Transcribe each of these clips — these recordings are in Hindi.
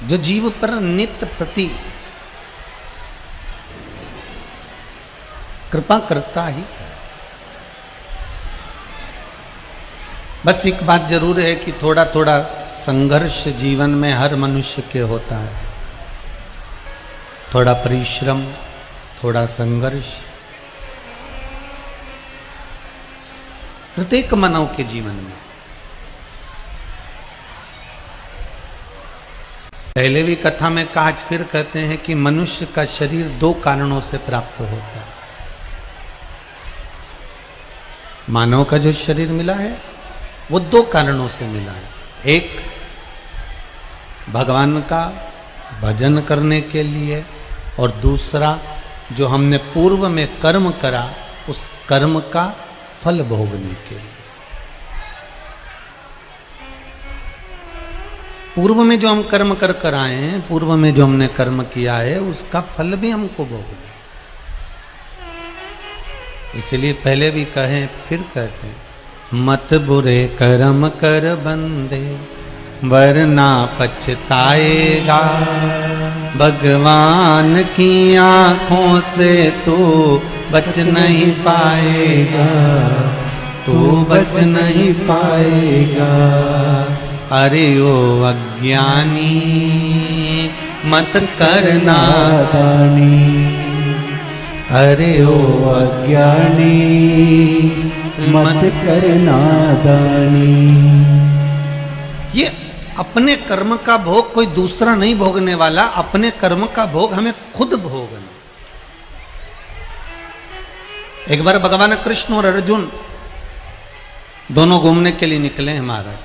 जो जीव पर नित्य प्रति कृपा करता ही है। बस एक बात जरूर है कि थोड़ा थोड़ा संघर्ष जीवन में हर मनुष्य के होता है, थोड़ा परिश्रम, थोड़ा संघर्ष प्रत्येक मानव के जीवन में। पहले भी कथा में कहा, आज फिर कहते हैं कि मनुष्य का शरीर दो कारणों से प्राप्त होता है। मानव का जो शरीर मिला है वो दो कारणों से मिला है। एक भगवान का भजन करने के लिए, और दूसरा जो हमने पूर्व में कर्म करा उस कर्म का फल भोगने के लिए। पूर्व में जो हम कर्म कर कर आए हैं, पूर्व में जो हमने कर्म किया है उसका फल भी हमको भोगना। इसलिए पहले भी कहें फिर कहते हैं, मत बुरे कर्म कर बंदे वरना पछताएगा, भगवान की आंखों से तू बच नहीं पाएगा, तू बच नहीं पाएगा। अरे ओ अज्ञानी मत करना दानी, अरे ओ अज्ञानी मत करना दानी। ये अपने कर्म का भोग कोई दूसरा नहीं भोगने वाला, अपने कर्म का भोग हमें खुद भोगना। एक बार भगवान कृष्ण और अर्जुन दोनों घूमने के लिए निकले हैं महाराज।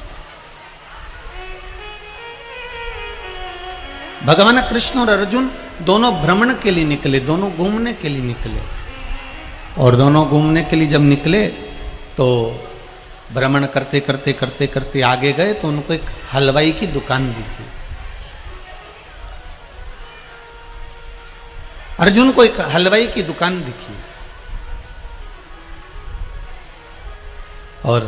भगवान कृष्ण और अर्जुन दोनों भ्रमण के लिए निकले, दोनों घूमने के लिए निकले। और दोनों घूमने के लिए जब निकले तो भ्रमण करते करते करते करते आगे गए तो उनको एक हलवाई की दुकान दिखी। अर्जुन को एक हलवाई की दुकान दिखी और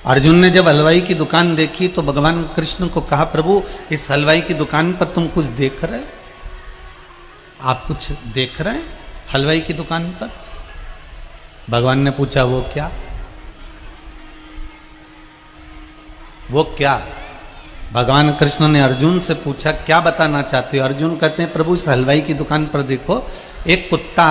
अर्जुन ने जब हलवाई की दुकान देखी तो भगवान कृष्ण को कहा, प्रभु इस हलवाई की दुकान पर तुम कुछ देख रहे, आप कुछ देख रहे हैं हलवाई की दुकान पर? भगवान ने पूछा, वो क्या? वो क्या? भगवान कृष्ण ने अर्जुन से पूछा, क्या बताना चाहते हो? अर्जुन कहते हैं, प्रभु इस हलवाई की दुकान पर देखो, एक कुत्ता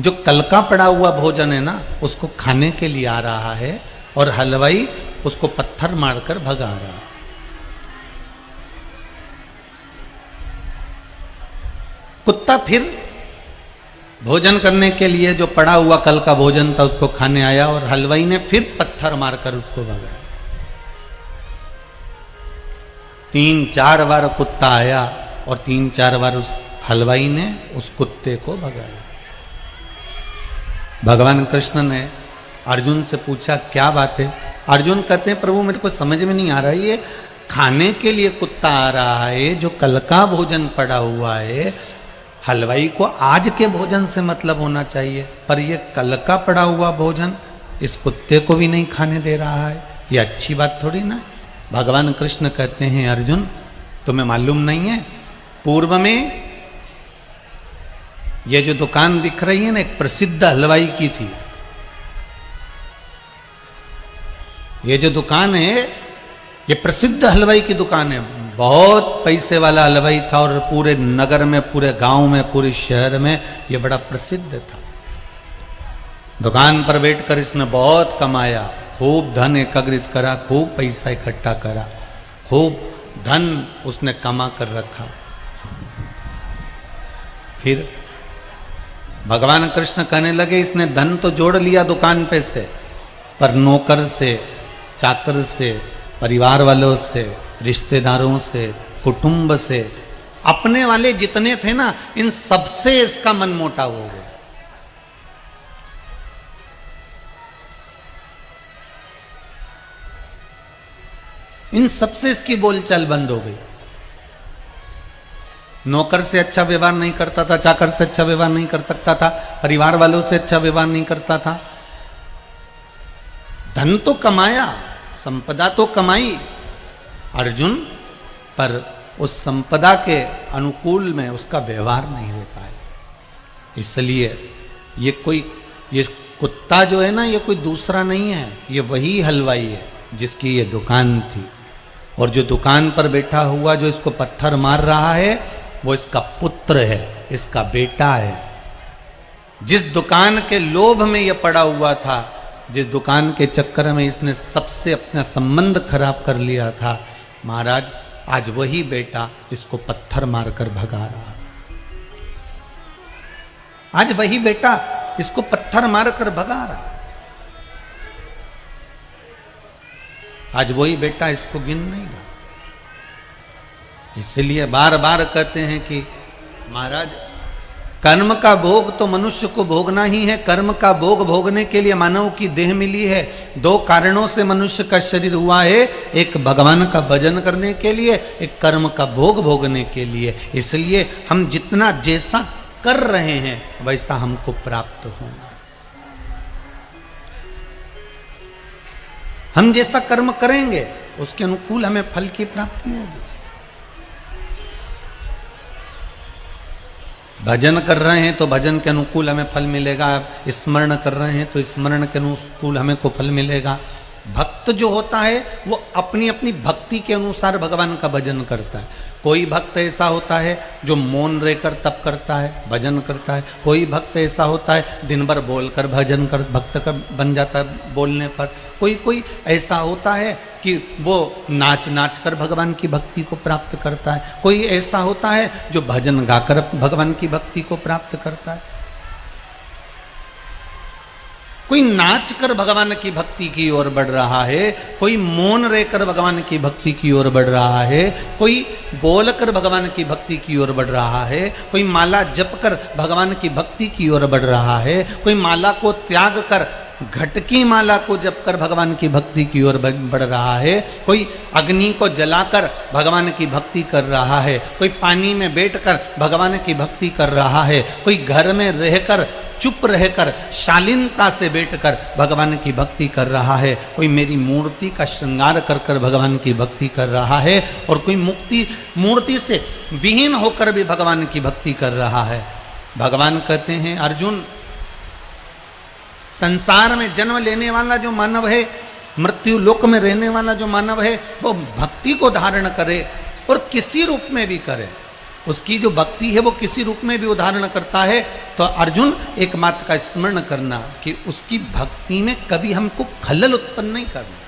जो कल का पड़ा हुआ भोजन है ना उसको खाने के लिए आ रहा है और हलवाई उसको पत्थर मारकर भगा रहा है। कुत्ता फिर भोजन करने के लिए जो पड़ा हुआ कल का भोजन था उसको खाने आया और हलवाई ने फिर पत्थर मारकर उसको भगाया। 3-4 बार कुत्ता आया और 3-4 बार उस हलवाई ने उस कुत्ते को भगाया। भगवान कृष्ण ने अर्जुन से पूछा, क्या बात है? अर्जुन कहते हैं, प्रभु मेरे को समझ में नहीं आ रहा, ये खाने के लिए कुत्ता आ रहा है, जो कल का भोजन पड़ा हुआ है, हलवाई को आज के भोजन से मतलब होना चाहिए, पर ये कल का पड़ा हुआ भोजन इस कुत्ते को भी नहीं खाने दे रहा है, ये अच्छी बात थोड़ी ना। भगवान कृष्ण कहते हैं, अर्जुन तुम्हें मालूम नहीं है, पूर्व में ये जो दुकान दिख रही है ना एक प्रसिद्ध हलवाई की थी। ये जो दुकान है ये प्रसिद्ध हलवाई की दुकान है, बहुत पैसे वाला हलवाई था और पूरे नगर में, पूरे गांव में, पूरे शहर में ये बड़ा प्रसिद्ध था। दुकान पर बैठकर इसने बहुत कमाया, खूब धन एकत्रित करा, खूब पैसा इकट्ठा करा, खूब धन उसने कमा कर रखा। फिर भगवान कृष्ण कहने लगे, इसने धन तो जोड़ लिया दुकान पे से, पर नौकर से, चाकर से, परिवार वालों से, रिश्तेदारों से, कुटुंब से, अपने वाले जितने थे ना इन सबसे इसका मन मोटा हो गया। इन सबसे इसकी बोलचाल बंद हो गई। नौकर से अच्छा व्यवहार नहीं करता था, चाकर से अच्छा व्यवहार नहीं कर सकता था, परिवार वालों से अच्छा व्यवहार नहीं करता था। धन तो कमाया, संपदा तो कमाई अर्जुन, पर उस संपदा के अनुकूल में उसका व्यवहार नहीं हो पाए। इसलिए ये कुत्ता जो है ना, ये कोई दूसरा नहीं है, ये वही हलवाई है जिसकी ये दुकान थी। और जो दुकान पर बैठा हुआ जो इसको पत्थर मार रहा है वो इसका पुत्र है, इसका बेटा है। जिस दुकान के लोभ में ये पड़ा हुआ था, जिस दुकान के चक्कर में इसने सबसे अपना संबंध खराब कर लिया था, महाराज आज वही बेटा इसको पत्थर मारकर भगा रहा है। आज वही बेटा इसको पत्थर मारकर भगा रहा है। आज वही बेटा इसको गिन नहीं रहा। इसलिए बार बार कहते हैं कि महाराज कर्म का भोग तो मनुष्य को भोगना ही है। कर्म का भोग भोगने के लिए मानव की देह मिली है। दो कारणों से मनुष्य का शरीर हुआ है, एक भगवान का भजन करने के लिए, एक कर्म का भोग भोगने के लिए। इसलिए हम जितना जैसा कर रहे हैं वैसा हमको प्राप्त होना। हम जैसा कर्म करेंगे उसके अनुकूल हमें फल की प्राप्ति होगी। भजन कर रहे हैं तो भजन के अनुकूल हमें फल मिलेगा। स्मरण कर रहे हैं तो स्मरण के अनुकूल हमें को फल मिलेगा। भक्त जो होता है वो अपनी अपनी भक्ति के अनुसार भगवान का भजन करता है। कोई भक्त ऐसा होता है जो मौन रहकर तप करता है, भजन करता है। कोई भक्त ऐसा होता है दिन भर बोलकर भजन कर भक्त का बन जाता है बोलने पर। कोई ऐसा होता है कि वो नाच नाच कर भगवान की भक्ति को प्राप्त करता है। कोई ऐसा होता है जो भजन गाकर भगवान की भक्ति को प्राप्त करता है। कोई नाच कर भगवान की भक्ति की ओर बढ़ रहा है, कोई मौन रहकर भगवान की भक्ति की ओर बढ़ रहा है, कोई बोलकर भगवान की भक्ति की ओर बढ़ रहा है, कोई माला जप कर भगवान की भक्ति की ओर बढ़ रहा है, कोई माला को त्याग कर घटकी माला को जप कर भगवान की भक्ति की ओर बढ़ रहा है, कोई अग्नि को जलाकर भगवान की भक्ति कर रहा है, कोई पानी में बैठकर भगवान की भक्ति कर रहा है, कोई घर में रहकर चुप रहकर शालीनता से बैठकर भगवान की भक्ति कर रहा है, कोई मेरी मूर्ति का श्रृंगार कर कर भगवान की भक्ति कर रहा है, और कोई मूर्ति से विहीन होकर भी भगवान की भक्ति कर रहा है। भगवान कहते हैं अर्जुन, संसार में जन्म लेने वाला जो मानव है, मृत्यु लोक में रहने वाला जो मानव है, वो भक्ति को धारण करे और किसी रूप में भी करे। उसकी जो भक्ति है वो किसी रूप में भी उदाहरण करता है। तो अर्जुन एक बात का स्मरण करना कि उसकी भक्ति में कभी हमको खलल उत्पन्न नहीं करना।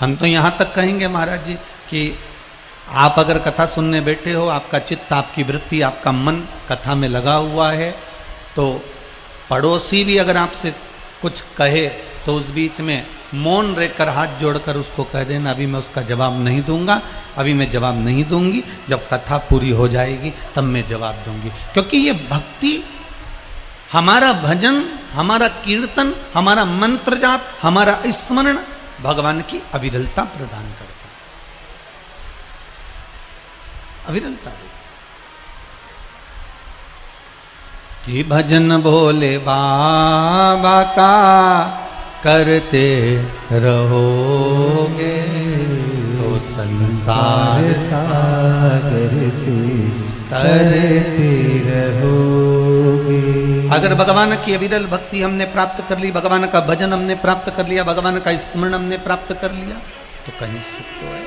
हम तो यहां तक कहेंगे महाराज जी कि आप अगर कथा सुनने बैठे हो, आपका चित्त, आपकी वृत्ति, आपका मन कथा में लगा हुआ है, तो पड़ोसी भी अगर आपसे कुछ कहे तो उस बीच में मौन रहकर हाथ जोड़कर उसको कह देना, अभी मैं उसका जवाब नहीं दूंगा, अभी मैं जवाब नहीं दूंगी, जब कथा पूरी हो जाएगी तब मैं जवाब दूंगी। क्योंकि ये भक्ति, हमारा भजन, हमारा कीर्तन, हमारा मंत्र जाप, हमारा स्मरण भगवान की अविरलता प्रदान करता है। अविरलता कि भजन भोले बाबा का करते रहोगे तो संसार सागर से तरते रहोगे। अगर भगवान की अविरल भक्ति हमने प्राप्त कर ली, भगवान का भजन हमने प्राप्त कर लिया, भगवान का स्मरण हमने प्राप्त कर लिया, तो कहीं सुख तो है।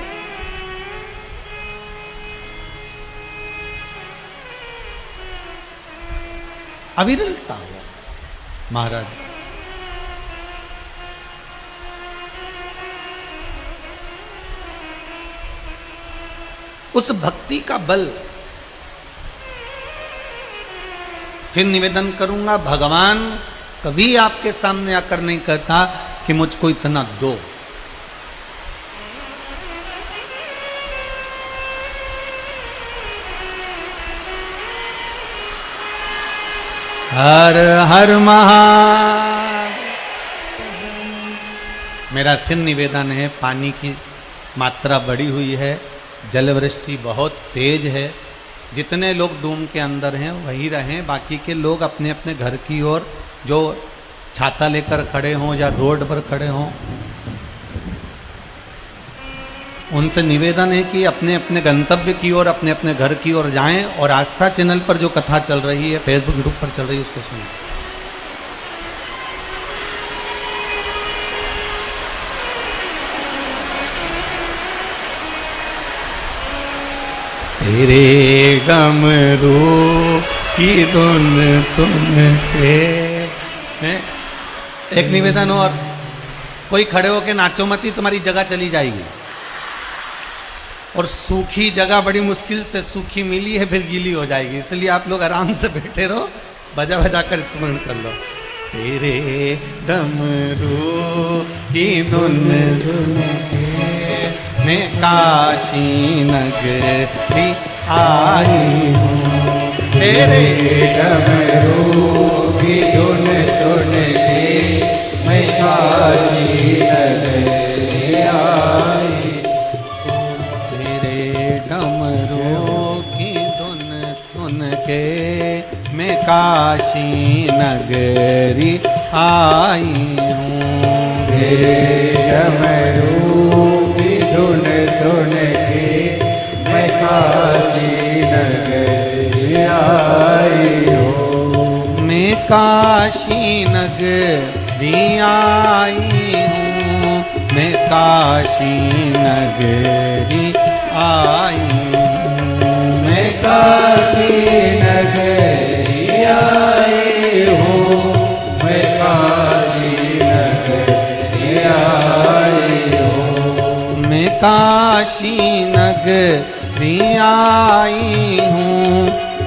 अविरलता हो महाराज। उस भक्ति का बल, फिर निवेदन करूंगा, भगवान कभी आपके सामने आकर नहीं कहता कि मुझको इतना दो। हर हर महादेव। मेरा फिर निवेदन है, पानी की मात्रा बढ़ी हुई है, जल वृष्टि बहुत तेज है। जितने लोग डूम के अंदर हैं वही रहें, बाकी के लोग अपने अपने घर की ओर, जो छाता लेकर खड़े हों या रोड पर खड़े हों, उनसे निवेदन है कि अपने अपने गंतव्य की ओर, अपने अपने घर की ओर जाएं और आस्था चैनल पर जो कथा चल रही है, फेसबुक यूट्यूब पर चल रही है, उसको सुनें। तेरे डमरू की धुन सुन के। एक निवेदन और, कोई खड़े होके नाचो मत ही, तुम्हारी जगह चली जाएगी। और सूखी जगह बड़ी मुश्किल से सूखी मिली है, फिर गीली हो जाएगी, इसलिए आप लोग आराम से बैठे रहो, बजा बजा कर स्मरण कर लो। तेरे डमरू की धुन सुन के मैं काशी नगरी आई हूँ। तेरे डमरू की धुन सुन के मैं काशी नगरी आई। तेरे डमरू की धुन सुन के मैं काशी नगरी आई हूँ। तेरे डमरू की धुन सुन के मैं काशी नगरी आई हूँ। मैं काशी नगरी आई हूँ। मैं काशी नगरी आई हूँ। मैं काशी नगरी आई हूँ। मैं काशी नगरी आई हूँ। मैं काशी नगरी आई हूँ।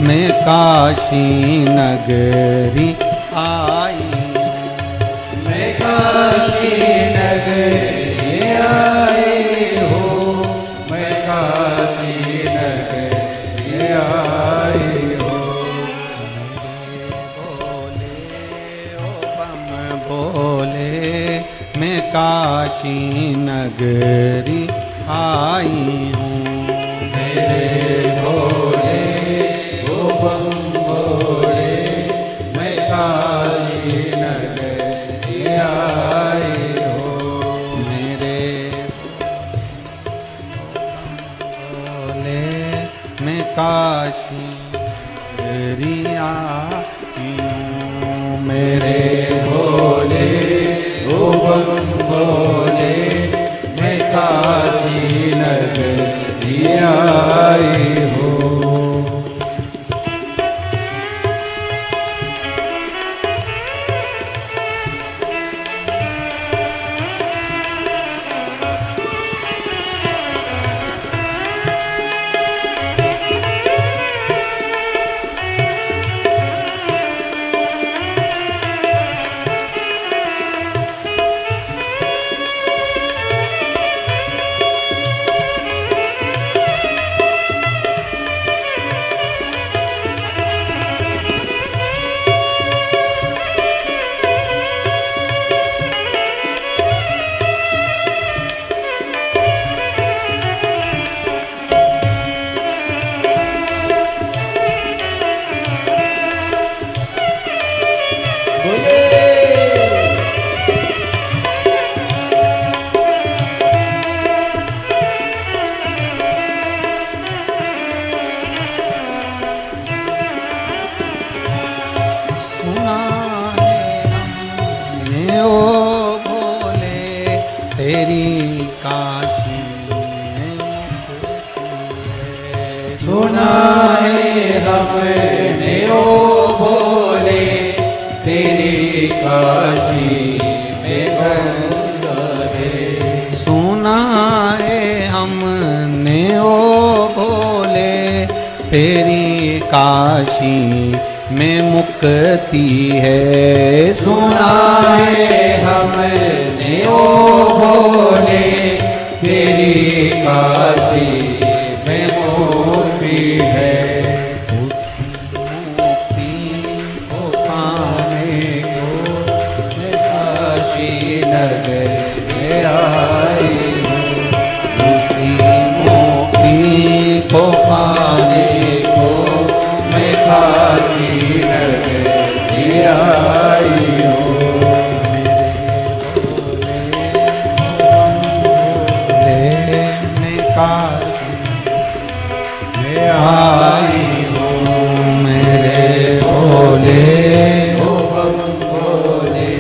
मैं काशी नगरी आई हूँ। मैं काशी नगरी आई हूँ। मैं काशी नगरी आई हूँ। बोले मैं काशी नगरी आई हूँ। मेरे भोले ओ बम भोले मैं काशी नगरी आई हूँ। मेरे बोले मैं काशी नगरी आई हूँ। मेरे भोले ओ बम भोले मैं काशी नगरी आई हूँ। सुना है हमने ओ भोले तेरी काशी में मुक्ति है। सुना है हमने ओ भोले तेरी काशी में गंगा है। सुना है हमने ओ भोले तेरी काशी में मुक्ति है। सुना है हमने ओ भोले तेरी काशी में मुक्ति है। मुक्ति को पाने को मैं काशी नगरी आई हूँ। उसी मुक्ति को पाने को मैं काशी नगरी आई हूँ। मैं आई हूँ मेरे भोले। ओ बम भोले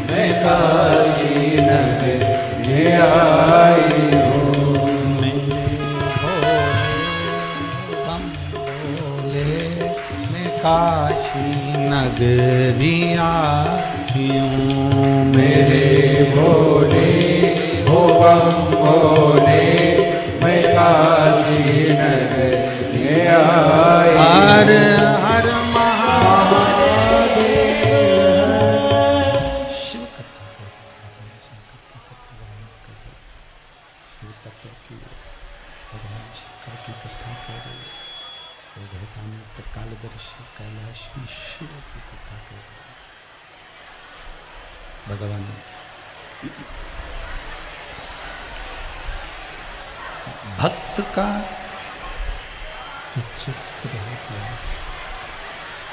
मैं काशी नगर में आई हूँ। बम भोले मैं काशी नगरी आई हूँ मेरे भोले ओ बम भोले मैं काशी नगर में आई। हर हर महादेव। शिव कथा शिव तत्व की भगवान शंकर की कथा करो। कालदर्शी कैलाशी शिव की कथा करो। भगवान भक्त का जो चरित्र होता है,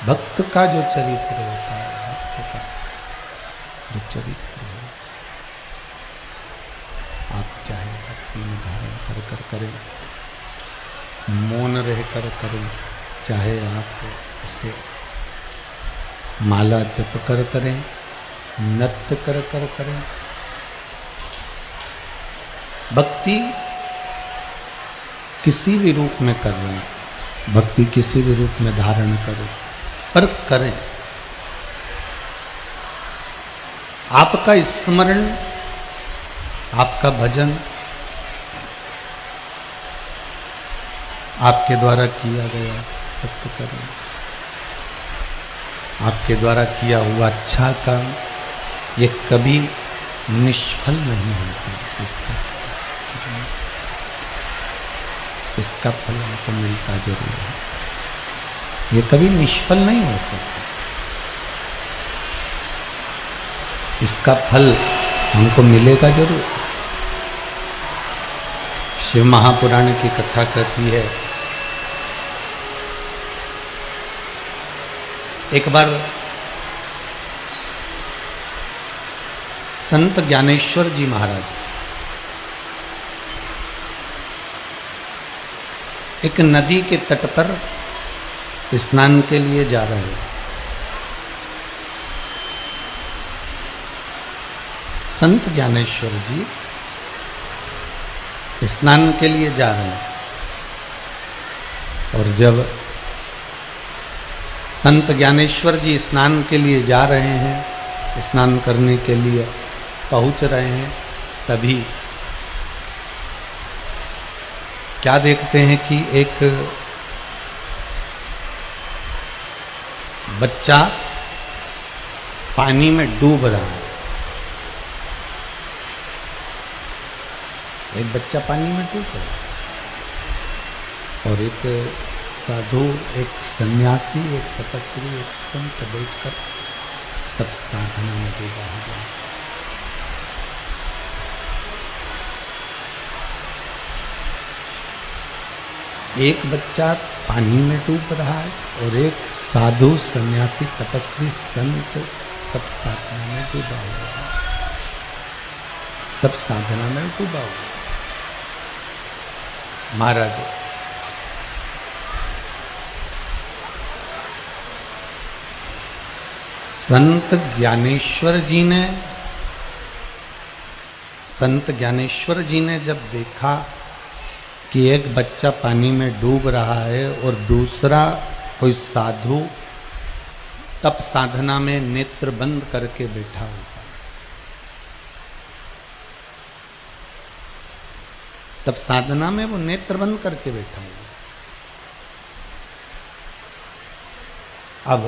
भक्त का जो चरित्र होता है, भक्त का जो चरित्र है, आप चाहे भक्ति में धारण कर कर करें, मौन रह कर करें, चाहे आप उसे माला जप कर करें, नृत्य कर कर करें, भक्ति किसी भी रूप में कर रहे हैं, भक्ति किसी भी रूप में धारण करें, पर करें। आपका स्मरण, आपका भजन आपके द्वारा किया गया सत्य करें, आपके द्वारा किया हुआ अच्छा काम ये कभी निष्फल नहीं होता। इसका फल हमको मिलता जरूर है, ये कभी निष्फल नहीं हो सकता। इसका फल हमको मिलेगा जरूर। शिव महापुराण की कथा कहती है, एक बार संत ज्ञानेश्वर जी महाराज एक नदी के तट पर स्नान के लिए जा रहे हैं। संत ज्ञानेश्वर जी स्नान के लिए जा रहे हैं और जब संत ज्ञानेश्वर जी स्नान के लिए जा रहे हैं, स्नान करने के लिए पहुंच रहे हैं, तभी क्या देखते हैं कि एक बच्चा पानी में डूब रहा है। एक बच्चा पानी में डूब रहा है और एक साधु, एक सन्यासी, एक तपस्वी, एक संत बैठकर तप साधना में डूबा हुआ है। एक बच्चा पानी में डूब रहा है और एक साधु, सन्यासी, तपस्वी, संत तप साधना में डूबा हुआ है। तप साधना में डूबा हुआ महाराज संत ज्ञानेश्वर जी ने जब देखा कि एक बच्चा पानी में डूब रहा है और दूसरा कोई साधु तप साधना में नेत्र बंद करके बैठा हुआ, तप साधना में वो नेत्र बंद करके बैठा हुआ। अब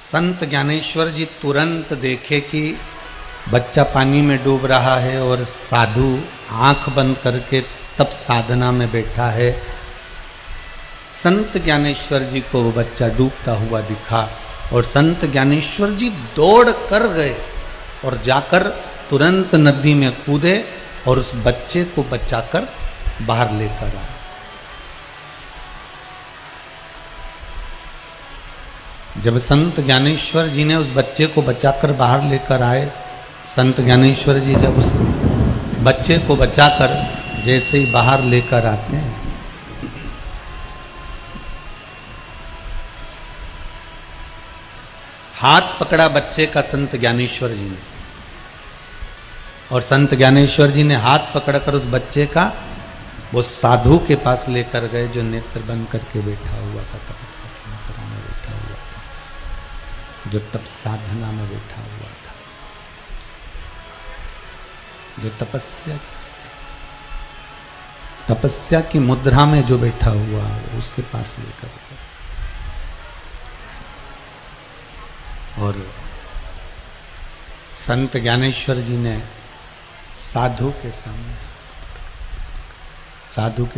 संत ज्ञानेश्वर जी तुरंत देखे कि बच्चा पानी में डूब रहा है और साधु आंख बंद करके तप साधना में बैठा है। संत ज्ञानेश्वर जी को वो बच्चा डूबता हुआ दिखा और संत ज्ञानेश्वर जी दौड़ कर गए और जाकर तुरंत नदी में कूदे और उस बच्चे को बचाकर बाहर लेकर आए। जब संत ज्ञानेश्वर जी ने उस बच्चे को बचाकर बाहर लेकर आए, संत ज्ञानेश्वर जी जब उस बच्चे को बचाकर जैसे ही बाहर लेकर आते हैं, हाथ पकड़ा बच्चे का संत ज्ञानेश्वर जी ने, और संत ज्ञानेश्वर जी ने हाथ पकड़कर उस बच्चे का वो साधु के पास लेकर गए जो नेत्र बंद करके बैठा हुआ था, तपस्या की मुद्रा में बैठा हुआ था, जो तप साधना में बैठा हुआ था, जो तपस्या की मुद्रा में जो बैठा हुआ है, उसके पास लेकर गए। और संत ज्ञानेश्वर जी ने साधु के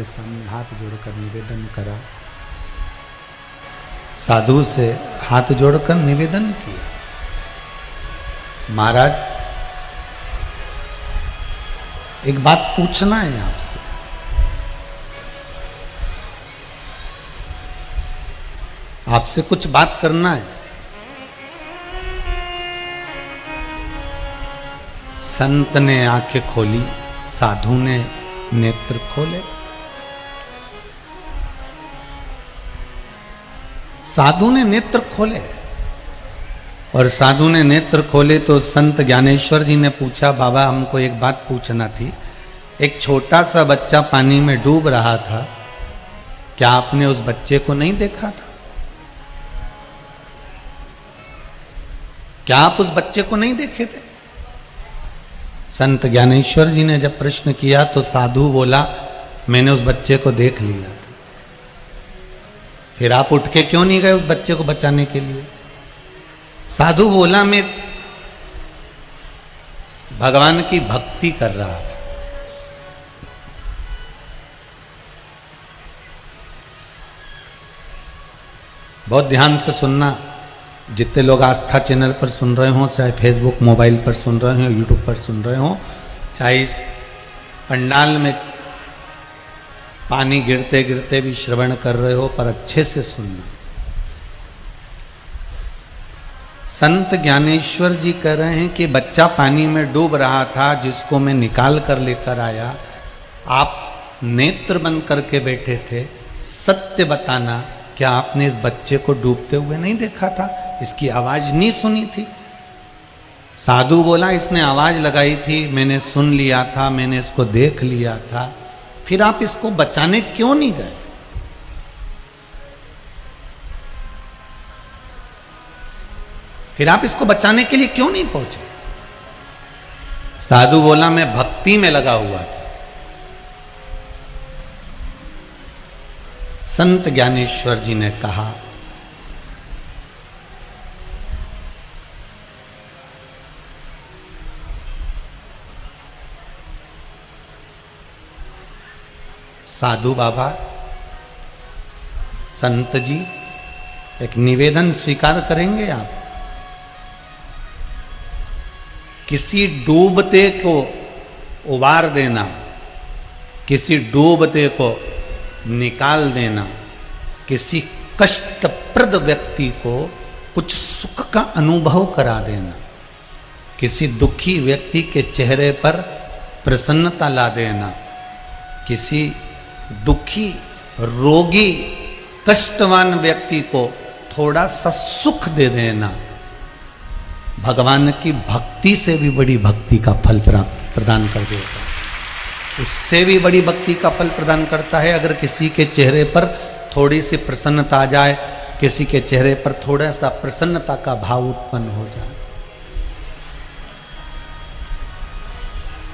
सामने हाथ जोड़कर निवेदन करा, साधु से हाथ जोड़कर निवेदन किया, महाराज एक बात पूछना है आपसे। आपसे कुछ बात करना है। संत ने आंखें खोली, साधु ने नेत्र खोले। साधु ने नेत्र खोले और साधु ने नेत्र खोले तो संत ज्ञानेश्वर जी ने पूछा, बाबा हमको एक बात पूछना थी। एक छोटा सा बच्चा पानी में डूब रहा था, क्या आपने उस बच्चे को नहीं देखा था? क्या आप उस बच्चे को नहीं देखे थे? संत ज्ञानेश्वर जी ने जब प्रश्न किया तो साधु बोला, मैंने उस बच्चे को देख लिया था। फिर आप उठ के क्यों नहीं गए उस बच्चे को बचाने के लिए? साधु बोला, मैं भगवान की भक्ति कर रहा था। बहुत ध्यान से सुनना, जितने लोग आस्था चैनल पर सुन रहे हो, चाहे फेसबुक मोबाइल पर सुन रहे हो, यूट्यूब पर सुन रहे हो, चाहे इस पंडाल में पानी गिरते गिरते भी श्रवण कर रहे हो, पर अच्छे से सुनना। संत ज्ञानेश्वर जी कह रहे हैं कि बच्चा पानी में डूब रहा था, जिसको मैं निकाल कर लेकर आया। आप नेत्र बंद करके बैठे थे, सत्य बताना, क्या आपने इस बच्चे को डूबते हुए नहीं देखा था? इसकी आवाज नहीं सुनी थी? साधु बोला, इसने आवाज लगाई थी, मैंने सुन लिया था, मैंने इसको देख लिया था। फिर आप इसको बचाने क्यों नहीं गए? फिर आप इसको बचाने के लिए क्यों नहीं पहुंचे? साधु बोला, मैं भक्ति में लगा हुआ था। संत ज्ञानेश्वर जी ने कहा, साधु बाबा, संत जी, एक निवेदन स्वीकार करेंगे आप? किसी डूबते को उबार देना, किसी डूबते को निकाल देना, किसी कष्टप्रद व्यक्ति को कुछ सुख का अनुभव करा देना, किसी दुखी व्यक्ति के चेहरे पर प्रसन्नता ला देना, किसी दुखी, रोगी, कष्टवान व्यक्ति को थोड़ा सा सुख दे देना, भगवान की भक्ति से भी बड़ी भक्ति का फल प्रदान कर देता है। उससे भी बड़ी भक्ति का फल प्रदान करता है अगर किसी के चेहरे पर थोड़ी सी प्रसन्नता आ जाए, किसी के चेहरे पर थोड़ा सा प्रसन्नता का भाव उत्पन्न हो जाए।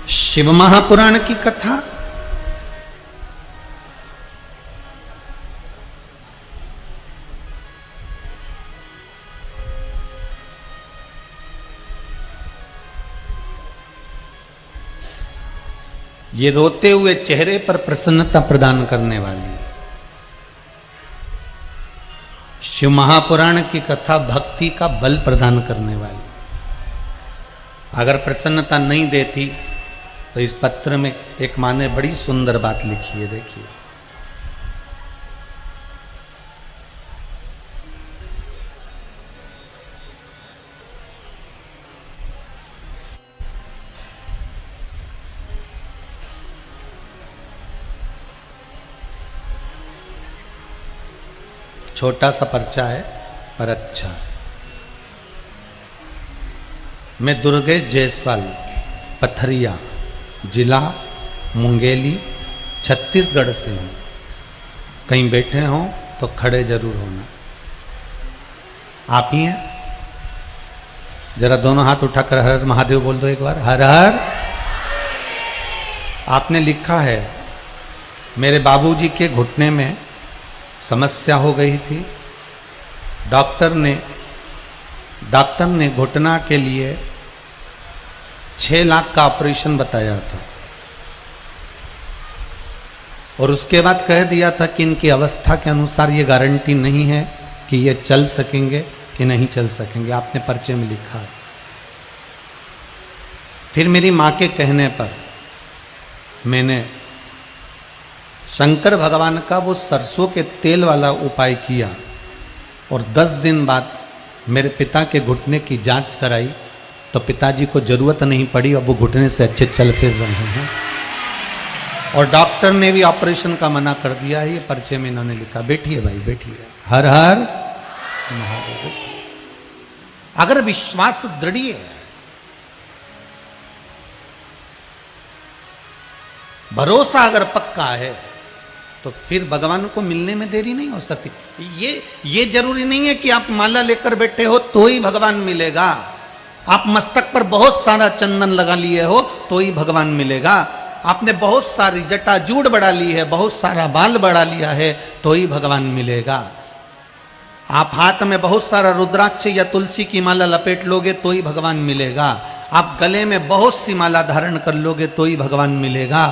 शिव महापुराण की कथा, ये रोते हुए चेहरे पर प्रसन्नता प्रदान करने वाली है। शिव महापुराण की कथा भक्ति का बल प्रदान करने वाली। अगर प्रसन्नता नहीं देती तो इस पत्र में एक माँ ने बड़ी सुंदर बात लिखी है, देखिए। छोटा सा पर्चा है पर अच्छा। मैं दुर्गेश जायसवाल, पथरिया, जिला मुंगेली, छत्तीसगढ़ से हूँ। कहीं बैठे हों तो खड़े जरूर होना। आप ही हैं? जरा दोनों हाथ उठाकर हर हर महादेव बोल दो एक बार, हर हर। आपने लिखा है मेरे बाबूजी के घुटने में समस्या हो गई थी। डॉक्टर ने घुटना के लिए 6 लाख का ऑपरेशन बताया था और उसके बाद कह दिया था कि इनकी अवस्था के अनुसार ये गारंटी नहीं है कि ये चल सकेंगे कि नहीं चल सकेंगे। आपने पर्चे में लिखा है। फिर मेरी माँ के कहने पर मैंने शंकर भगवान का वो सरसों के तेल वाला उपाय किया और 10 दिन बाद मेरे पिता के घुटने की जांच कराई तो पिताजी को जरूरत नहीं पड़ी। अब वो घुटने से अच्छे चल फिर रहे हैं और डॉक्टर ने भी ऑपरेशन का मना कर दिया है। ये पर्चे में इन्होंने लिखा। बैठिए भाई, बैठिए। हर हर महादेव। अगर विश्वास दृढ़ है, भरोसा अगर पक्का है, तो फिर भगवान को मिलने में देरी नहीं हो सकती। ये जरूरी नहीं है कि आप माला लेकर बैठे हो तो ही भगवान मिलेगा। आप मस्तक पर बहुत सारा चंदन लगा लिए हो तो ही भगवान मिलेगा। आपने बहुत सारी जटाजूड़ बढ़ा ली है, बहुत सारा बाल बढ़ा लिया है तो ही भगवान मिलेगा। आप हाथ में बहुत सारा रुद्राक्ष या तुलसी की माला लपेट लोगे तो ही भगवान मिलेगा। आप गले में बहुत सी माला धारण कर लोगे तो ही भगवान मिलेगा।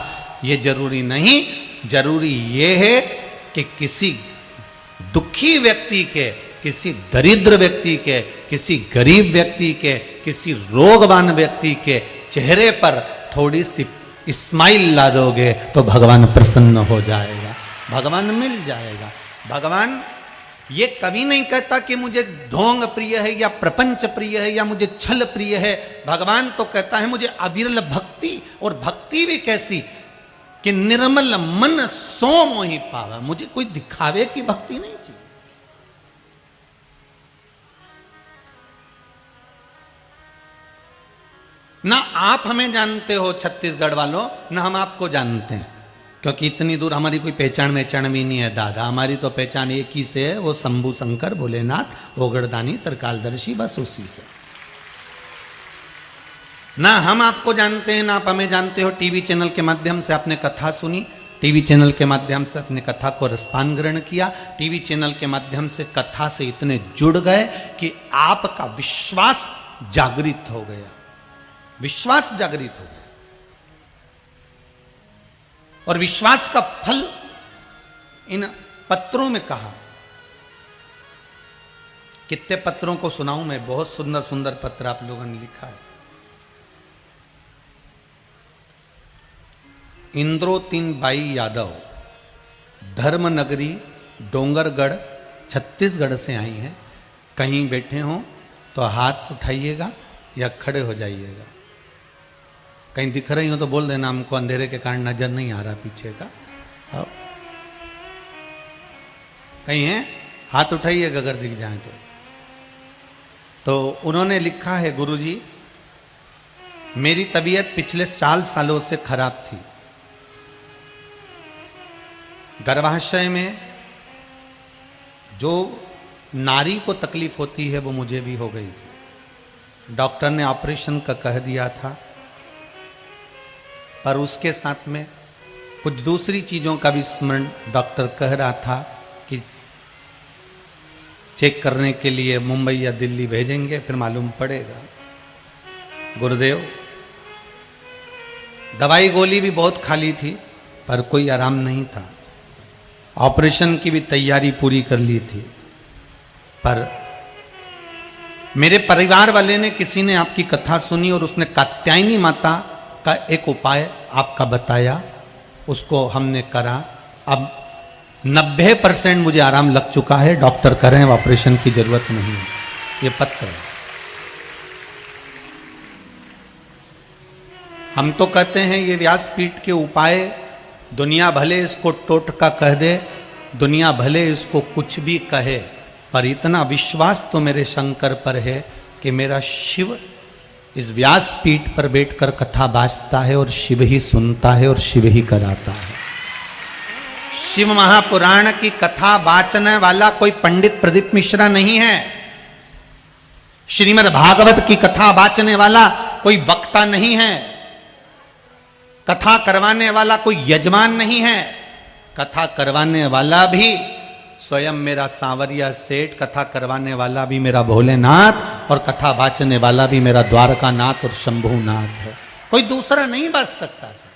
ये जरूरी नहीं। जरूरी ये है कि किसी दुखी व्यक्ति के, किसी दरिद्र व्यक्ति के, किसी गरीब व्यक्ति के, किसी रोगवान व्यक्ति के चेहरे पर थोड़ी सी स्माइल ला दोगे तो भगवान प्रसन्न हो जाएगा, भगवान मिल जाएगा। भगवान ये कभी नहीं कहता कि मुझे ढोंग प्रिय है या प्रपंच प्रिय है या मुझे छल प्रिय है। भगवान तो कहता है मुझे अविरल भक्ति, और भक्ति भी कैसी कि निर्मल मन सो मोहि पावा। मुझे कोई दिखावे की भक्ति नहीं चाहिए। ना आप हमें जानते हो छत्तीसगढ़ वालों, ना हम आपको जानते हैं, क्योंकि इतनी दूर हमारी कोई पहचान भी नहीं है दादा। हमारी तो पहचान एक ही से है, वो शंभू शंकर भोलेनाथ ओगड़दानी त्रिकालदर्शी, बस उसी से। ना हम आपको जानते हैं, ना आप हमें जानते हो। टीवी चैनल के माध्यम से आपने कथा सुनी, टीवी चैनल के माध्यम से अपने कथा को रसपान ग्रहण किया, टीवी चैनल के माध्यम से कथा से इतने जुड़ गए कि आपका विश्वास जागृत हो गया, विश्वास जागृत हो गया। और विश्वास का फल इन पत्रों में कहा। कितने पत्रों को सुनाऊं मैं, बहुत सुंदर सुंदर पत्र आप लोगों ने लिखा है। इंद्रोतीन बाई यादव, धर्मनगरी, डोंगरगढ़, छत्तीसगढ़ से आई हैं। कहीं बैठे हों तो हाथ उठाइएगा या खड़े हो जाइएगा। कहीं दिख रही हो तो बोल देना, हमको अंधेरे के कारण नजर नहीं आ रहा पीछे का। अब कहीं है, हाथ उठाइएगा अगर दिख जाए तो। उन्होंने लिखा है, गुरुजी मेरी तबीयत पिछले 4 सालों से खराब थी। गर्भाशय में जो नारी को तकलीफ होती है वो मुझे भी हो गई थी। डॉक्टर ने ऑपरेशन का कह दिया था, पर उसके साथ में कुछ दूसरी चीज़ों का भी स्मरण डॉक्टर कह रहा था कि चेक करने के लिए मुंबई या दिल्ली भेजेंगे, फिर मालूम पड़ेगा। गुरुदेव दवाई गोली भी बहुत खाली थी पर कोई आराम नहीं था। ऑपरेशन की भी तैयारी पूरी कर ली थी, पर मेरे परिवार वाले ने, किसी ने आपकी कथा सुनी और उसने कात्यायनी माता का एक उपाय आपका बताया, उसको हमने करा। अब 90% मुझे आराम लग चुका है। डॉक्टर कह रहे हैं ऑपरेशन की जरूरत नहीं है। ये पत्र है। हम तो कहते हैं ये व्यासपीठ के उपाय दुनिया भले इसको टोटका कह दे, दुनिया भले इसको कुछ भी कहे, पर इतना विश्वास तो मेरे शंकर पर है कि मेरा शिव इस व्यास पीठ पर बैठकर कथा बाजता है और शिव ही सुनता है और शिव ही कराता है। शिव महापुराण की कथा वाचने वाला कोई पंडित प्रदीप मिश्रा नहीं है। श्रीमद् भागवत की कथा वाचने वाला कोई वक्ता नहीं है। कथा करवाने वाला कोई यजमान नहीं है। कथा करवाने वाला भी स्वयं मेरा सांवरिया सेठ, कथा करवाने वाला भी मेरा भोलेनाथ और कथा वाचने वाला भी मेरा द्वारकानाथ और शंभुनाथ है। कोई दूसरा नहीं बच सकता सर।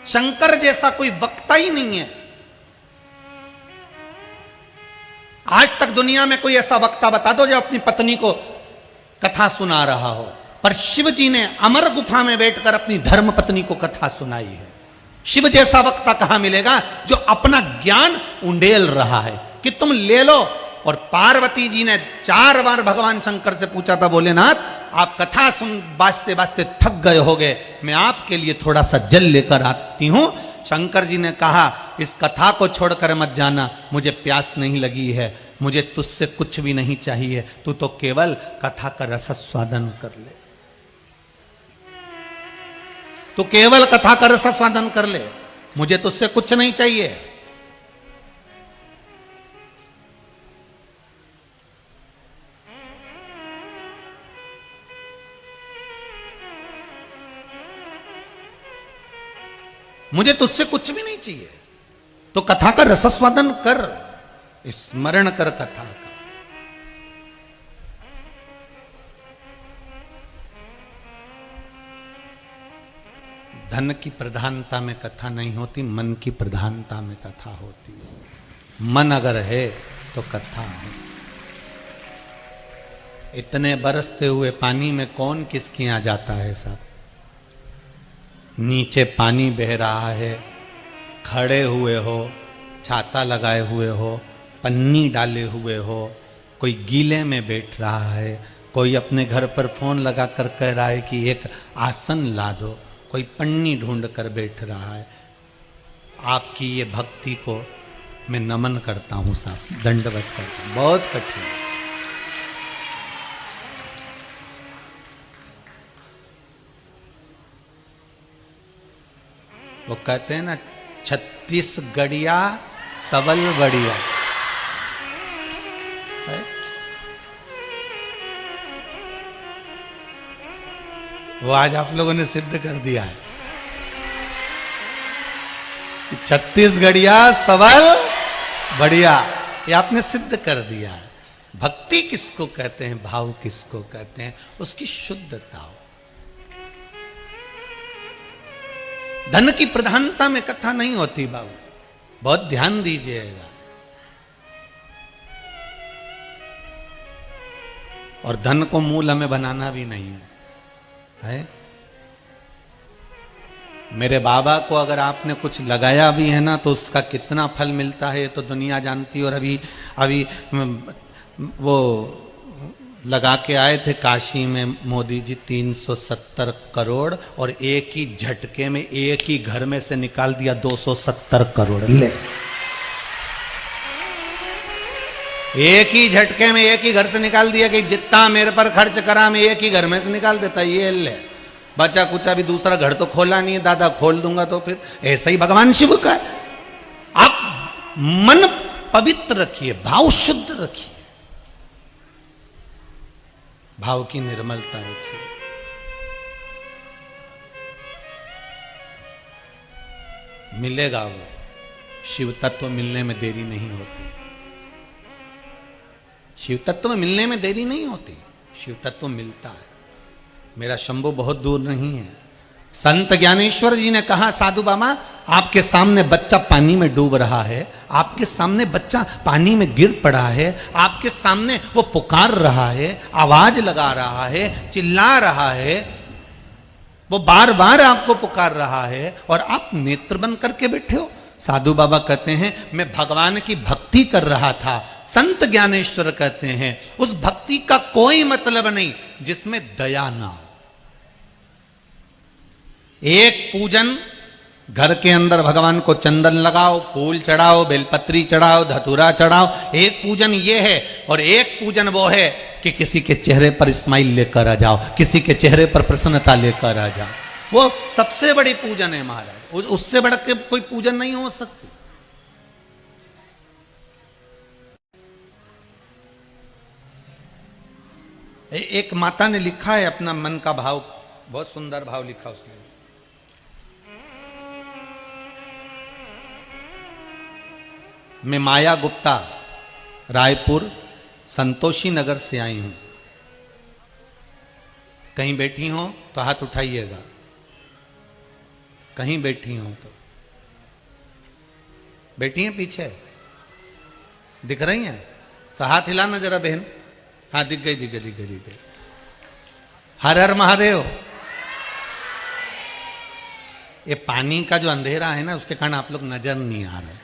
शंकर जैसा कोई वक्ता ही नहीं है। आज तक दुनिया में कोई ऐसा वक्ता बता दो जो अपनी पत्नी को कथा सुना रहा हो, पर शिव जी ने अमर गुफा में बैठकर अपनी धर्म पत्नी को कथा सुनाई है। शिव जैसा वक्ता कहां मिलेगा जो अपना ज्ञान उंडेल रहा है कि तुम ले लो। और पार्वती जी ने 4 बार भगवान शंकर से पूछा था, भोलेनाथ आप कथा सुन बाजते बाजते थक गए होगे, मैं आपके लिए थोड़ा सा जल लेकर आती हूं। शंकर जी ने कहा, इस कथा को छोड़कर मत जाना, मुझे प्यास नहीं लगी है, मुझे तुझसे कुछ भी नहीं चाहिए, तू तो केवल कथा का रसस्वादन कर ले, तू केवल कथा का रसस्वादन कर ले, मुझे तुझसे कुछ नहीं चाहिए। मुझे तुझसे कुछ भी नहीं चाहिए, तो कथा का रसस्वादन कर, स्मरण कर कथा का। धन की प्रधानता में कथा नहीं होती, मन की प्रधानता में कथा होती है। मन अगर है तो कथा है। इतने बरसते हुए पानी में कौन किसके यहाँ जाता है साहब? नीचे पानी बह रहा है, खड़े हुए हो, छाता लगाए हुए हो, पन्नी डाले हुए हो, कोई गीले में बैठ रहा है, कोई अपने घर पर फोन लगा कर कह रहा है कि एक आसन ला दो, कोई पन्नी ढूंढ कर बैठ रहा है। आपकी ये भक्ति को मैं नमन करता हूँ साहब, दंडवत करता हूँ। बहुत कठिन है। वो कहते हैं ना, 36 गड़िया सबल बढ़िया है? वो आज आप लोगों ने सिद्ध कर दिया है। 36 गड़िया सबल बढ़िया, ये आपने सिद्ध कर दिया है। भक्ति किसको कहते हैं, भाव किसको कहते हैं? उसकी शुद्धता हो। धन की प्रधानता में कथा नहीं होती बाबू, बहुत ध्यान दीजिएगा। और धन को मूल हमें बनाना भी नहीं है। मेरे बाबा को अगर आपने कुछ लगाया भी है ना, तो उसका कितना फल मिलता है तो दुनिया जानती है। और अभी वो लगा के आए थे काशी में मोदी जी 370 करोड़, और एक ही झटके में एक ही घर में से निकाल दिया 270 करोड़। ले, एक ही झटके में एक ही घर से निकाल दिया कि जितना मेरे पर खर्च करा मैं एक ही घर में से निकाल देता। ये ले, बचा कुचा भी दूसरा घर तो खोला नहीं है, दादा खोल दूंगा तो फिर ऐसा ही भगवान शिव का है। आप मन पवित्र रखिए, भाव शुद्ध रखिए, भाव की निर्मलता रखिए। मिलेगा वो शिव तत्व, मिलने में देरी नहीं होती। शिव तत्व में मिलने में देरी नहीं होती, शिव तत्व मिलता है। मेरा शंभु बहुत दूर नहीं है। संत ज्ञानेश्वर जी ने कहा, साधु बाबा आपके सामने बच्चा पानी में डूब रहा है, आपके सामने बच्चा पानी में गिर पड़ा है, आपके सामने वो पुकार रहा है, आवाज लगा रहा है, चिल्ला रहा है, वो बार बार आपको पुकार रहा है और आप नेत्र बंद करके बैठे हो। साधु बाबा कहते हैं मैं भगवान की भक्ति कर रहा था। संत ज्ञानेश्वर कहते हैं उस भक्ति का कोई मतलब नहीं जिसमें दया ना हो। एक पूजन घर के अंदर भगवान को चंदन लगाओ, फूल चढ़ाओ, बेलपत्री चढ़ाओ, धतूरा चढ़ाओ। एक पूजन ये है, और एक पूजन वो है कि किसी के चेहरे पर स्माइल लेकर आ जाओ, किसी के चेहरे पर प्रसन्नता लेकर आ जाओ। वो सबसे बड़ी पूजन है महाराज, उससे बढ़ के कोई पूजन नहीं हो सकती। एक माता ने लिखा है अपना मन का भाव, बहुत सुंदर भाव लिखा उसने। मैं माया गुप्ता, रायपुर संतोषी नगर से आई हूं। कहीं बैठी हो तो हाथ उठाइएगा, कहीं बैठी हो तो। बैठी हैं पीछे, दिख रही हैं तो हाथ हिलाना जरा बहन। हाँ दिख गई, दिख गई, दिख गई, दिख गई। हर हर महादेव। ये पानी का जो अंधेरा है ना, उसके कारण आप लोग नजर नहीं आ रहे।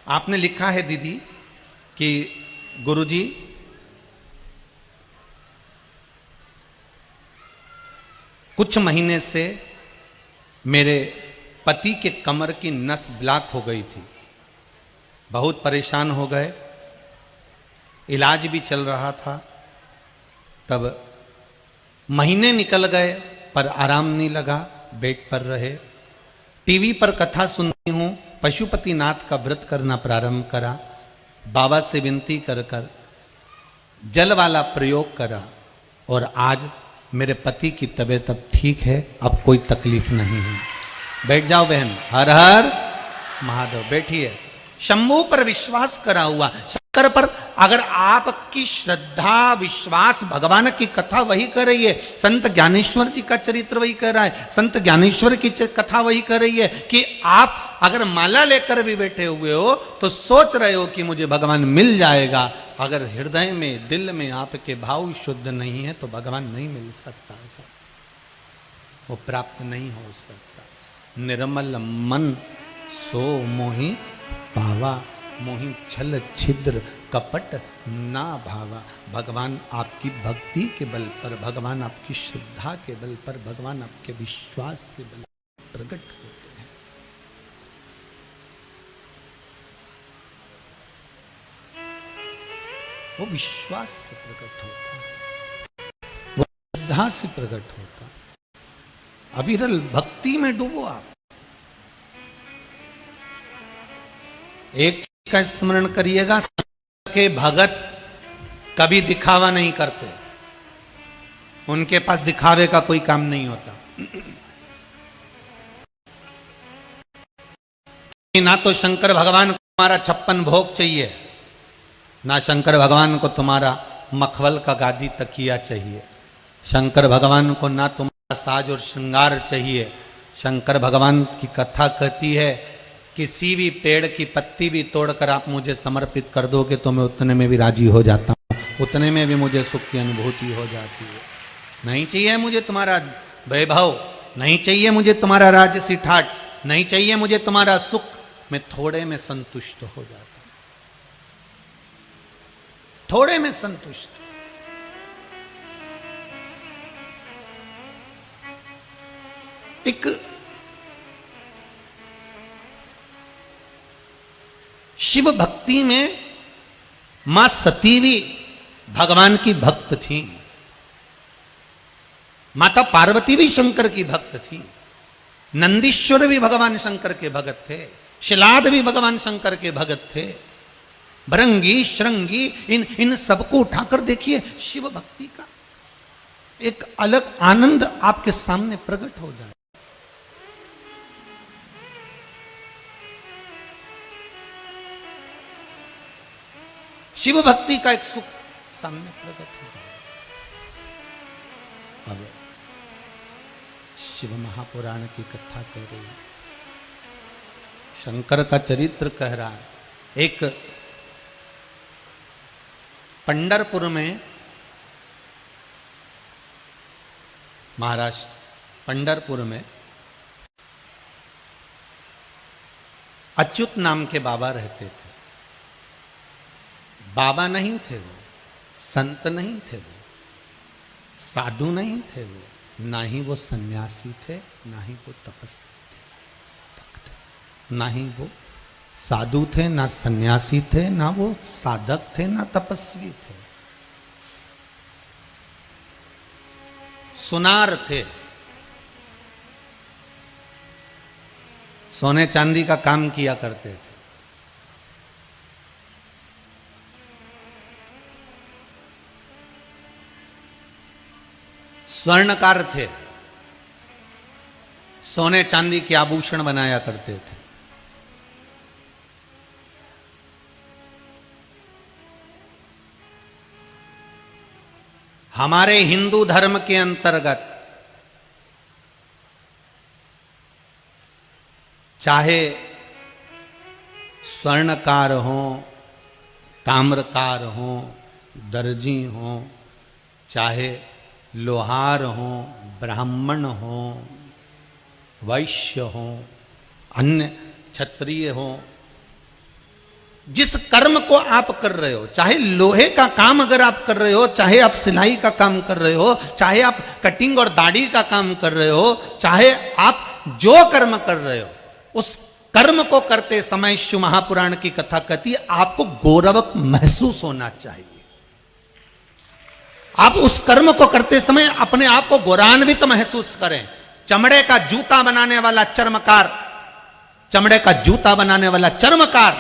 आपने लिखा है दीदी कि गुरुजी कुछ महीने से मेरे पति के कमर की नस ब्लॉक हो गई थी, बहुत परेशान हो गए, इलाज भी चल रहा था। तब महीने निकल गए पर आराम नहीं लगा, बेड पर रहे। टीवी पर कथा सुनती हूँ, पशुपतिनाथ का व्रत करना प्रारंभ करा, बाबा से विनती कर कर जल वाला प्रयोग करा, और आज मेरे पति की तबीयत अब ठीक है, अब कोई तकलीफ नहीं है। बैठ जाओ बहन। हर हर महादेव। बैठिए। शंभू पर विश्वास करा हुआ, शंकर पर अगर आपकी श्रद्धा विश्वास, भगवान की कथा वही कर रही है। संत ज्ञानेश्वर जी का चरित्र वही कर रहा है, संत ज्ञानेश्वर की कथा वही कर रही है कि आप अगर माला लेकर भी बैठे हुए हो तो सोच रहे हो कि मुझे भगवान मिल जाएगा। अगर हृदय में, दिल में आपके भाव शुद्ध नहीं है तो भगवान नहीं मिल सकता, ऐसा वो प्राप्त नहीं हो सकता। निर्मल मन सो मोहि पावा, मोहि छल छिद्र कपट ना भावा। भगवान आपकी भक्ति के बल पर, भगवान आपकी श्रद्धा के बल पर, भगवान आपके विश्वास के बल पर प्रकट होते हैं। वो विश्वास से प्रकट होता है, वो श्रद्धा से प्रकट होता है। अविरल भक्ति में डूबो आप। एक चीज का स्मरण करिएगा, के भगत कभी दिखावा नहीं करते, उनके पास दिखावे का कोई काम नहीं होता। ना तो शंकर भगवान को तुम्हारा 56 भोग चाहिए, ना शंकर भगवान को तुम्हारा मखवल का गादी तकिया चाहिए, शंकर भगवान को ना तुम्हारा साज और श्रृंगार चाहिए। शंकर भगवान की कथा कहती है, किसी भी पेड़ की पत्ती भी तोड़कर आप मुझे समर्पित कर दोगे तो मैं उतने में भी राजी हो जाता हूँ, उतने में भी मुझे सुख की अनुभूति हो जाती है। नहीं चाहिए मुझे तुम्हारा वैभव, नहीं चाहिए मुझे तुम्हारा राजसी ठाट, नहीं चाहिए मुझे तुम्हारा सुख, मैं थोड़े में संतुष्ट हो जाता हूँ, थोड़े में संतुष्ट। एक शिव भक्ति में मां सती भी भगवान की भक्त थी, माता पार्वती भी शंकर की भक्त थी, नंदीश्वर भी भगवान शंकर के भगत थे, शिलाद भी भगवान शंकर के भगत थे, भरंगी श्रृंगी इन सबको उठाकर देखिए, शिव भक्ति का एक अलग आनंद आपके सामने प्रकट हो जाए। शिव भक्ति का एक सुख सामने प्रकट हो गया। अब शिव महापुराण की कथा कह रही है, शंकर का चरित्र कह रहा है। एक पंढरपुर में, महाराष्ट्र पंढरपुर में अच्युत नाम के बाबा रहते थे। बाबा नहीं थे वो, संत नहीं थे वो, साधु नहीं थे वो, ना ही वो सन्यासी थे, ना ही वो तपस्वी थे, साधक थे। ना ही वो साधु थे, ना सन्यासी थे, ना वो साधक थे, ना तपस्वी थे। सुनार थे, सोने चांदी का काम किया करते थे। स्वर्णकार थे, सोने चांदी के आभूषण बनाया करते थे। हमारे हिंदू धर्म के अंतर्गत चाहे स्वर्णकार हो, ताम्रकार हो, दर्जी हो, चाहे लोहार हो, ब्राह्मण हो, वैश्य हो, अन्य क्षत्रिय हो, जिस कर्म को आप कर रहे हो, चाहे लोहे का काम अगर आप कर रहे हो, चाहे आप सिलाई का काम कर रहे हो, चाहे आप कटिंग और दाढ़ी का काम कर रहे हो, चाहे आप जो कर्म कर रहे हो, उस कर्म को करते समय शिव महापुराण की कथा कहती है आपको गौरव महसूस होना चाहिए। आप उस कर्म को करते समय अपने आप को गौरवान्वित महसूस करें। चमड़े का जूता बनाने वाला चर्मकार, चमड़े का जूता बनाने वाला चर्मकार,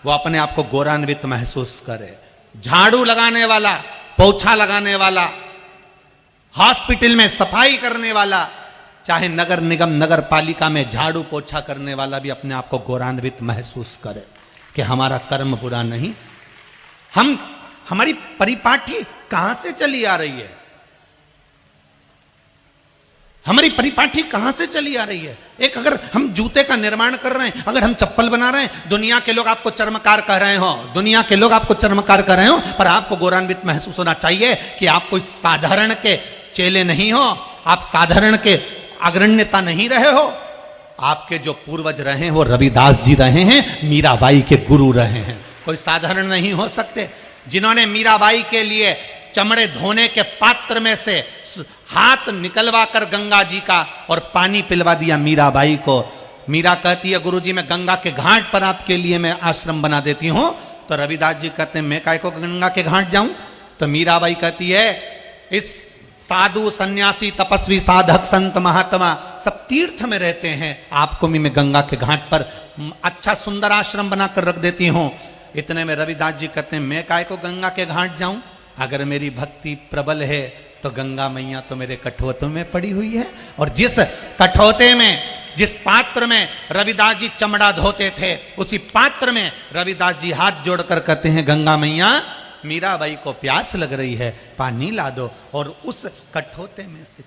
वो अपने आप को गौरवान्वित महसूस करे। झाड़ू लगाने वाला, पोछा लगाने वाला, हॉस्पिटल में सफाई करने वाला, चाहे नगर निगम नगर पालिका में झाड़ू पोछा करने वाला भी अपने आप को गौरवान्वित महसूस करे कि हमारा कर्म बुरा नहीं। हमारी परिपाठी कहां से चली आ रही है? हमारी परिपाठी कहां से चली आ रही है? एक अगर हम जूते का निर्माण कर रहे हैं, अगर हम चप्पल बना रहे हैं, दुनिया के लोग आपको चर्मकार कह रहे हो, दुनिया के लोग आपको चर्मकार कह रहे हो, पर आपको गौरवान्वित महसूस होना चाहिए कि आप कोई साधारण के चेले नहीं हो, आप साधारण के अग्रण्यता नहीं रहे हो। आपके जो पूर्वज रहे हैं वो रविदास जी रहे हैं, मीराबाई के गुरु रहे हैं, कोई साधारण नहीं हो सकते। जिन्होंने मीराबाई के लिए चमड़े धोने के पात्र में से हाथ निकलवा कर गंगा जी का और पानी पिलवा दिया मीराबाई को। मीरा कहती है गुरुजी मैं गंगा के घाट पर आपके लिए मैं आश्रम बना देती हूं। तो रविदास जी कहते हैं मैं काय को गंगा के घाट जाऊं? तो मीराबाई कहती है इस साधु सन्यासी तपस्वी साधक संत महात्मा सब तीर्थ में रहते हैं, आपको भी मैं गंगा के घाट पर अच्छा सुंदर आश्रम बनाकर रख देती हूं। इतने में रविदास जी कहते हैं मैं काय को गंगा के घाट जाऊं? अगर मेरी भक्ति प्रबल है तो गंगा मैया तो मेरे कठौतों में पड़ी हुई है। और जिस कठौते में, जिस पात्र में रविदास जी चमड़ा धोते थे, उसी पात्र में रविदास जी हाथ जोड़कर कहते हैं गंगा मैया मीराबाई को प्यास लग रही है, पानी ला दो। और उस कठौते में से,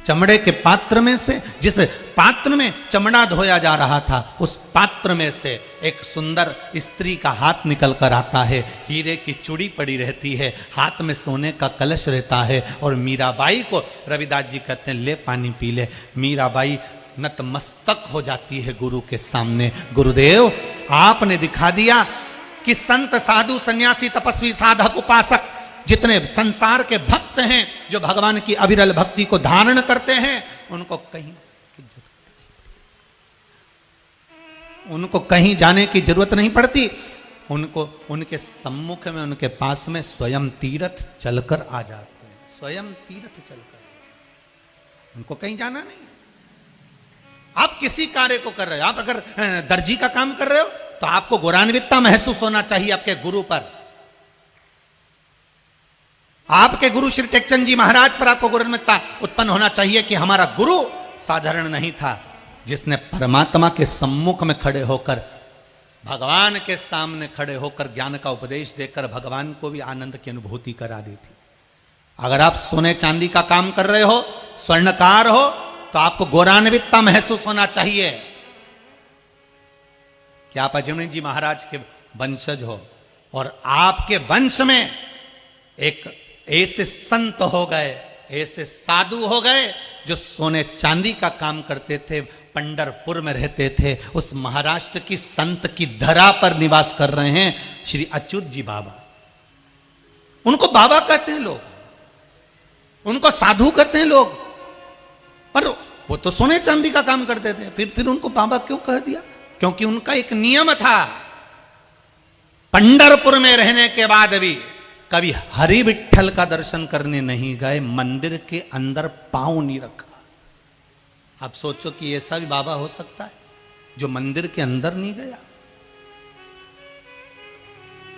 चमड़े के पात्र में से, जिस पात्र में चमड़ा धोया जा रहा था, उस पात्र में से एक सुंदर स्त्री का हाथ निकल कर आता है, हीरे की चूड़ी पड़ी रहती है, हाथ में सोने का कलश रहता है। और मीराबाई को रविदास जी कहते हैं ले पानी पी ले। मीराबाई नतमस्तक हो जाती है गुरु के सामने। गुरुदेव आपने दिखा दिया कि संत साधु सन्यासी तपस्वी साधक उपासक जितने संसार के भक्त हैं जो भगवान की अविरल भक्ति को धारण करते हैं, उनको कहीं जाने की जरूरत नहीं पड़ती। उनको कहीं जाने की जरूरत नहीं पड़ती। उनको उनके सम्मुख में, उनके पास में स्वयं तीर्थ चलकर आ जाते हैं, स्वयं तीर्थ चलकर। उनको कहीं जाना नहीं। आप किसी कार्य को कर रहे हो, आप अगर दर्जी का काम कर रहे हो तो आपको गौरवान्वितता महसूस होना चाहिए आपके गुरु पर। आपके गुरु श्री टेकचंद जी महाराज पर आपको गौरवान्वितता उत्पन्न होना चाहिए कि हमारा गुरु साधारण नहीं था, जिसने परमात्मा के सम्मुख में खड़े होकर, भगवान के सामने खड़े होकर ज्ञान का उपदेश देकर भगवान को भी आनंद की अनुभूति करा दी थी। अगर आप सोने चांदी का काम कर रहे हो, स्वर्णकार हो, तो आपको गौरवान्वितता महसूस होना चाहिए कि आप अजूनी जी महाराज के वंशज हो और आपके वंश में एक ऐसे संत हो गए, ऐसे साधु हो गए जो सोने चांदी का काम करते थे, पंढरपुर में रहते थे, उस महाराष्ट्र की संत की धरा पर निवास कर रहे हैं श्री अच्युत जी बाबा। उनको बाबा कहते हैं लोग। उनको साधु कहते हैं लोग, पर वो तो सोने चांदी का काम करते थे। फिर उनको बाबा क्यों कह दिया? क्योंकि उनका एक नियम था, पंढरपुर में रहने के बाद भी कभी हरि विठ्ठल का दर्शन करने नहीं गए, मंदिर के अंदर पांव नहीं रखा। आप सोचो कि ऐसा भी बाबा हो सकता है जो मंदिर के अंदर नहीं गया।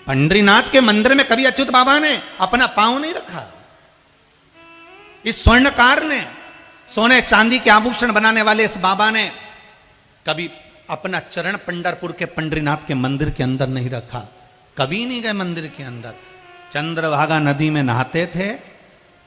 पंढरीनाथ के मंदिर में कभी अच्युत बाबा ने अपना पांव नहीं रखा। इस स्वर्णकार ने, सोने चांदी के आभूषण बनाने वाले इस बाबा ने कभी अपना चरण पंढरपुर के पंढरीनाथ के मंदिर के अंदर नहीं रखा। कभी नहीं गए मंदिर के अंदर। चंद्रभागा नदी में नहाते थे,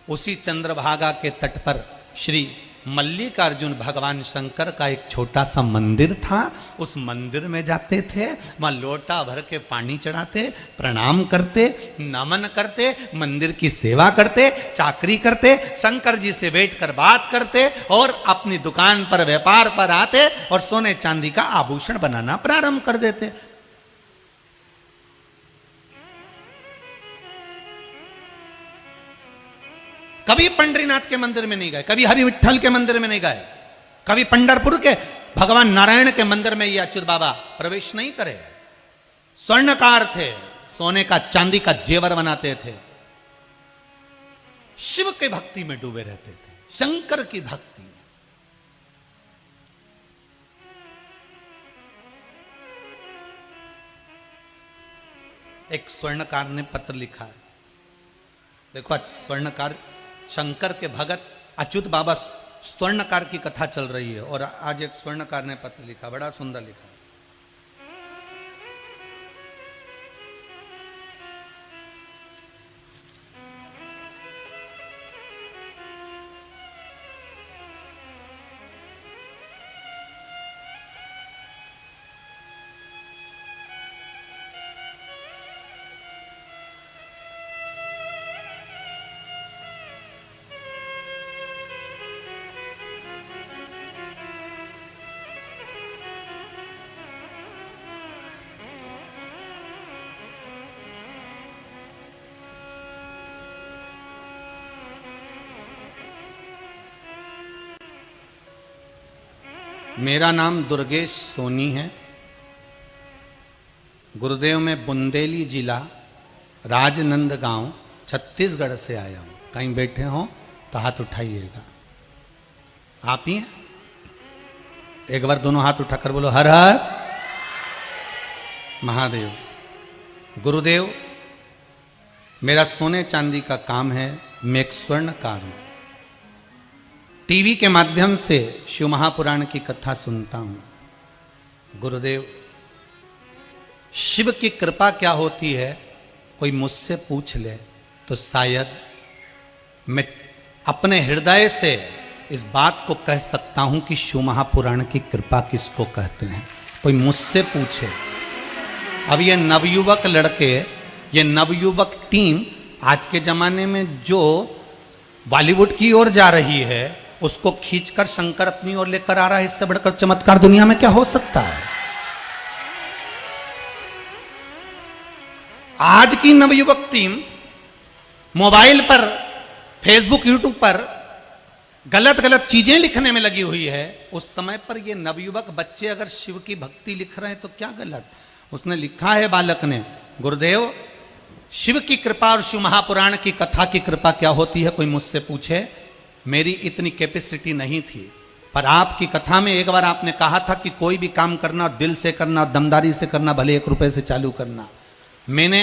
उसी चंद्रभागा के तट पर श्री मल्लिकार्जुन भगवान शंकर का एक छोटा सा मंदिर था। उस मंदिर में जाते थे, वहां लोटा भर के पानी चढ़ाते, प्रणाम करते, नमन करते, मंदिर की सेवा करते, चाकरी करते, शंकर जी से बैठकर बात करते और अपनी दुकान पर व्यापार पर आते और सोने चांदी का आभूषण बनाना प्रारंभ कर देते। कभी पंढरीनाथ के मंदिर में नहीं गए, कभी हरि विठ्ठल के मंदिर में नहीं गए, कभी पंढरपुर के भगवान नारायण के मंदिर में ये अच्युत बाबा प्रवेश नहीं करे। स्वर्णकार थे, सोने का चांदी का जेवर बनाते थे, शिव के भक्ति में डूबे रहते थे, शंकर की भक्ति में। एक स्वर्णकार ने पत्र लिखा है, देखो स्वर्णकार शंकर के भगत अच्युत बाबा स्वर्णकार की कथा चल रही है और आज एक स्वर्णकार ने पत्र लिखा, बड़ा सुंदर लिखा। मेरा नाम दुर्गेश सोनी है। गुरुदेव में बुंदेली जिला राजनंदगांव छत्तीसगढ़ से आया हूँ। कहीं बैठे हो तो हाथ उठाइएगा। आप ही हैं? एक बार दोनों हाथ उठाकर बोलो हर हर महादेव। गुरुदेव, मेरा सोने चांदी का काम है, मैं एक स्वर्णकार हूँ। टीवी के माध्यम से शिव महापुराण की कथा सुनता हूं। गुरुदेव, शिव की कृपा क्या होती है कोई मुझसे पूछ ले तो शायद मैं अपने हृदय से इस बात को कह सकता हूं कि शिव महापुराण की कृपा किसको कहते हैं। कोई मुझसे पूछे। अब ये नवयुवक लड़के, ये नवयुवक टीम आज के जमाने में जो बॉलीवुड की ओर जा रही है उसको खींचकर शंकर अपनी ओर लेकर आ रहा है। इससे बढ़कर चमत्कार दुनिया में क्या हो सकता है। आज की नवयुवक टीम मोबाइल पर, फेसबुक, यूट्यूब पर गलत गलत चीजें लिखने में लगी हुई है। उस समय पर ये नवयुवक बच्चे अगर शिव की भक्ति लिख रहे हैं तो क्या गलत। उसने लिखा है बालक ने, गुरुदेव शिव की कृपा और शिव महापुराण की कथा की कृपा क्या होती है कोई मुझसे पूछे। मेरी इतनी कैपेसिटी नहीं थी, पर आपकी कथा में एक बार आपने कहा था कि कोई भी काम करना दिल से करना, दमदारी से करना, भले 1 रुपए से चालू करना। मैंने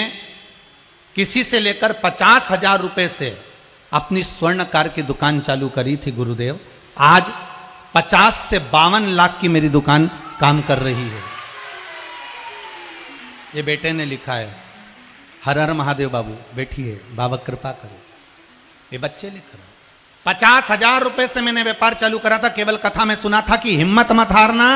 किसी से लेकर 50,000 रुपए से अपनी स्वर्णकार की दुकान चालू करी थी। गुरुदेव, आज 50 से 52 लाख की मेरी दुकान काम कर रही है। ये बेटे ने लिखा है। हर हर महादेव बाबू, बैठिए, बाबा कृपा करे। ये बच्चे लिख रहे हैं। 50,000 रुपए से मैंने व्यापार चालू करा था। केवल कथा में सुना था कि हिम्मत मत हारना,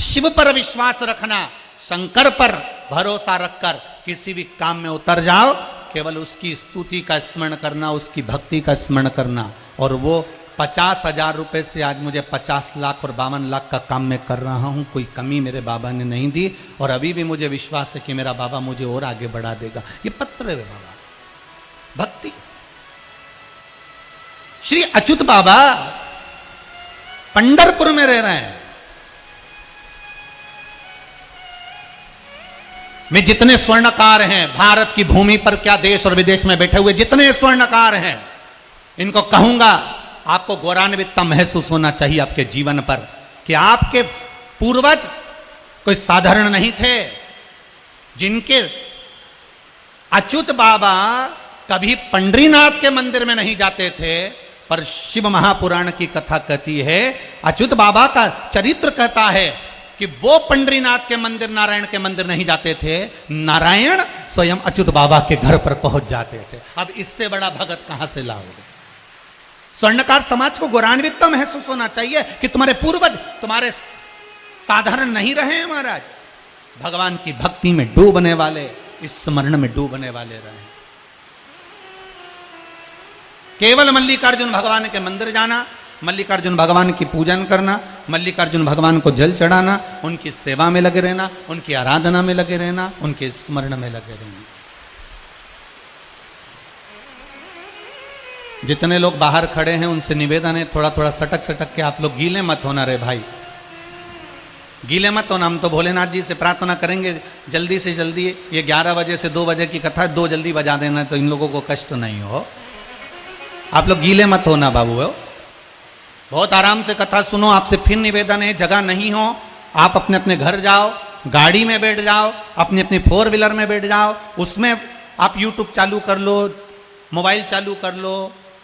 शिव पर विश्वास रखना, शंकर पर भरोसा रखकर किसी भी काम में उतर जाओ। केवल उसकी स्तुति का स्मरण करना, उसकी भक्ति का स्मरण करना। और वो 50,000 रुपए से आज मुझे 50 लाख और 52 लाख का काम मैं कर रहा हूँ। कोई कमी मेरे बाबा ने नहीं दी और अभी भी मुझे विश्वास है कि मेरा बाबा मुझे और आगे बढ़ा देगा। ये पत्र है बाबा, भक्ति। श्री अच्युत बाबा पंढरपुर में रह रहे हैं। में जितने स्वर्णकार हैं भारत की भूमि पर, क्या देश और विदेश में बैठे हुए जितने स्वर्णकार हैं, इनको कहूंगा आपको गौरवान्वित महसूस होना चाहिए आपके जीवन पर कि आपके पूर्वज कोई साधारण नहीं थे। जिनके अच्युत बाबा कभी पंढरीनाथ के मंदिर में नहीं जाते थे, पर शिव महापुराण की कथा कहती है, अच्युत बाबा का चरित्र कहता है कि वो पंढरीनाथ के मंदिर, नारायण के मंदिर नहीं जाते थे, नारायण स्वयं अच्युत बाबा के घर पर पहुंच जाते थे। अब इससे बड़ा भगत कहां से लाओगे? स्वर्णकार समाज को गौरवान्वित महसूस होना चाहिए कि तुम्हारे पूर्वज तुम्हारे साधारण नहीं रहे हैं महाराज। भगवान की भक्ति में डूबने वाले, इस स्मरण में डूबने वाले रहे। केवल मल्लिकार्जुन भगवान के मंदिर जाना, मल्लिकार्जुन भगवान की पूजन करना, मल्लिकार्जुन भगवान को जल चढ़ाना, उनकी सेवा में लगे रहना, उनकी आराधना में लगे रहना, उनके स्मरण में लगे रहना। जितने लोग बाहर खड़े हैं उनसे निवेदन है, थोड़ा थोड़ा सटक सटक के आप लोग गीले मत होना रे भाई, गीले मत होना। हम तो भोलेनाथ जी से प्रार्थना करेंगे जल्दी से जल्दी, ये 11 बजे से 2 बजे की कथा, 2 जल्दी बजा देना तो इन लोगों को कष्ट नहीं हो। आप लोग गीले मत होना बाबू, हो बहुत आराम से कथा सुनो। आपसे फिर निवेदन है, जगह नहीं हो आप अपने अपने घर जाओ, गाड़ी में बैठ जाओ, अपनी अपनी 4 व्हीलर में बैठ जाओ, उसमें आप यूट्यूब चालू कर लो, मोबाइल चालू कर लो,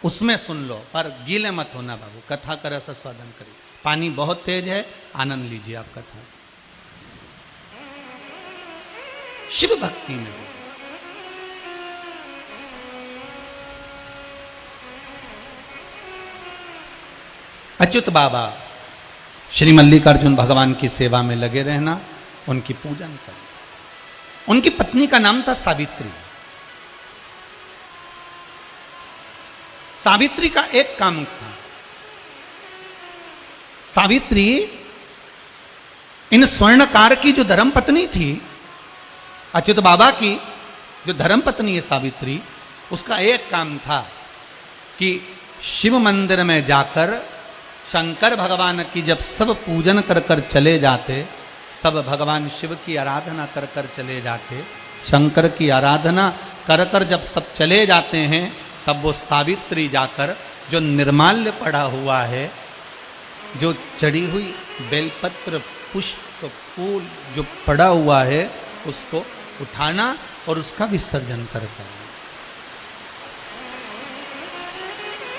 उसमें सुन लो, पर गीले मत होना बाबू। कथा कर रस स्वादन करिए, पानी बहुत तेज है, आनंद लीजिए आप कथा। शिव भक्ति में अच्युत बाबा श्री मल्लिकार्जुन भगवान की सेवा में लगे रहना, उनकी पूजन करना। उनकी पत्नी का नाम था सावित्री। सावित्री का एक काम था, सावित्री इन स्वर्णकार की जो धर्मपत्नी थी, अच्युत बाबा की जो धर्मपत्नी है सावित्री, उसका एक काम था कि शिव मंदिर में जाकर शंकर भगवान की जब सब पूजन कर कर चले जाते, सब भगवान शिव की आराधना कर कर चले जाते, शंकर की आराधना कर कर जब सब चले जाते हैं, तब वो सावित्री जाकर जो निर्माल्य पड़ा हुआ है, जो चढ़ी हुई बेलपत्र पुष्प फूल जो पड़ा हुआ है, उसको उठाना और उसका विसर्जन करना,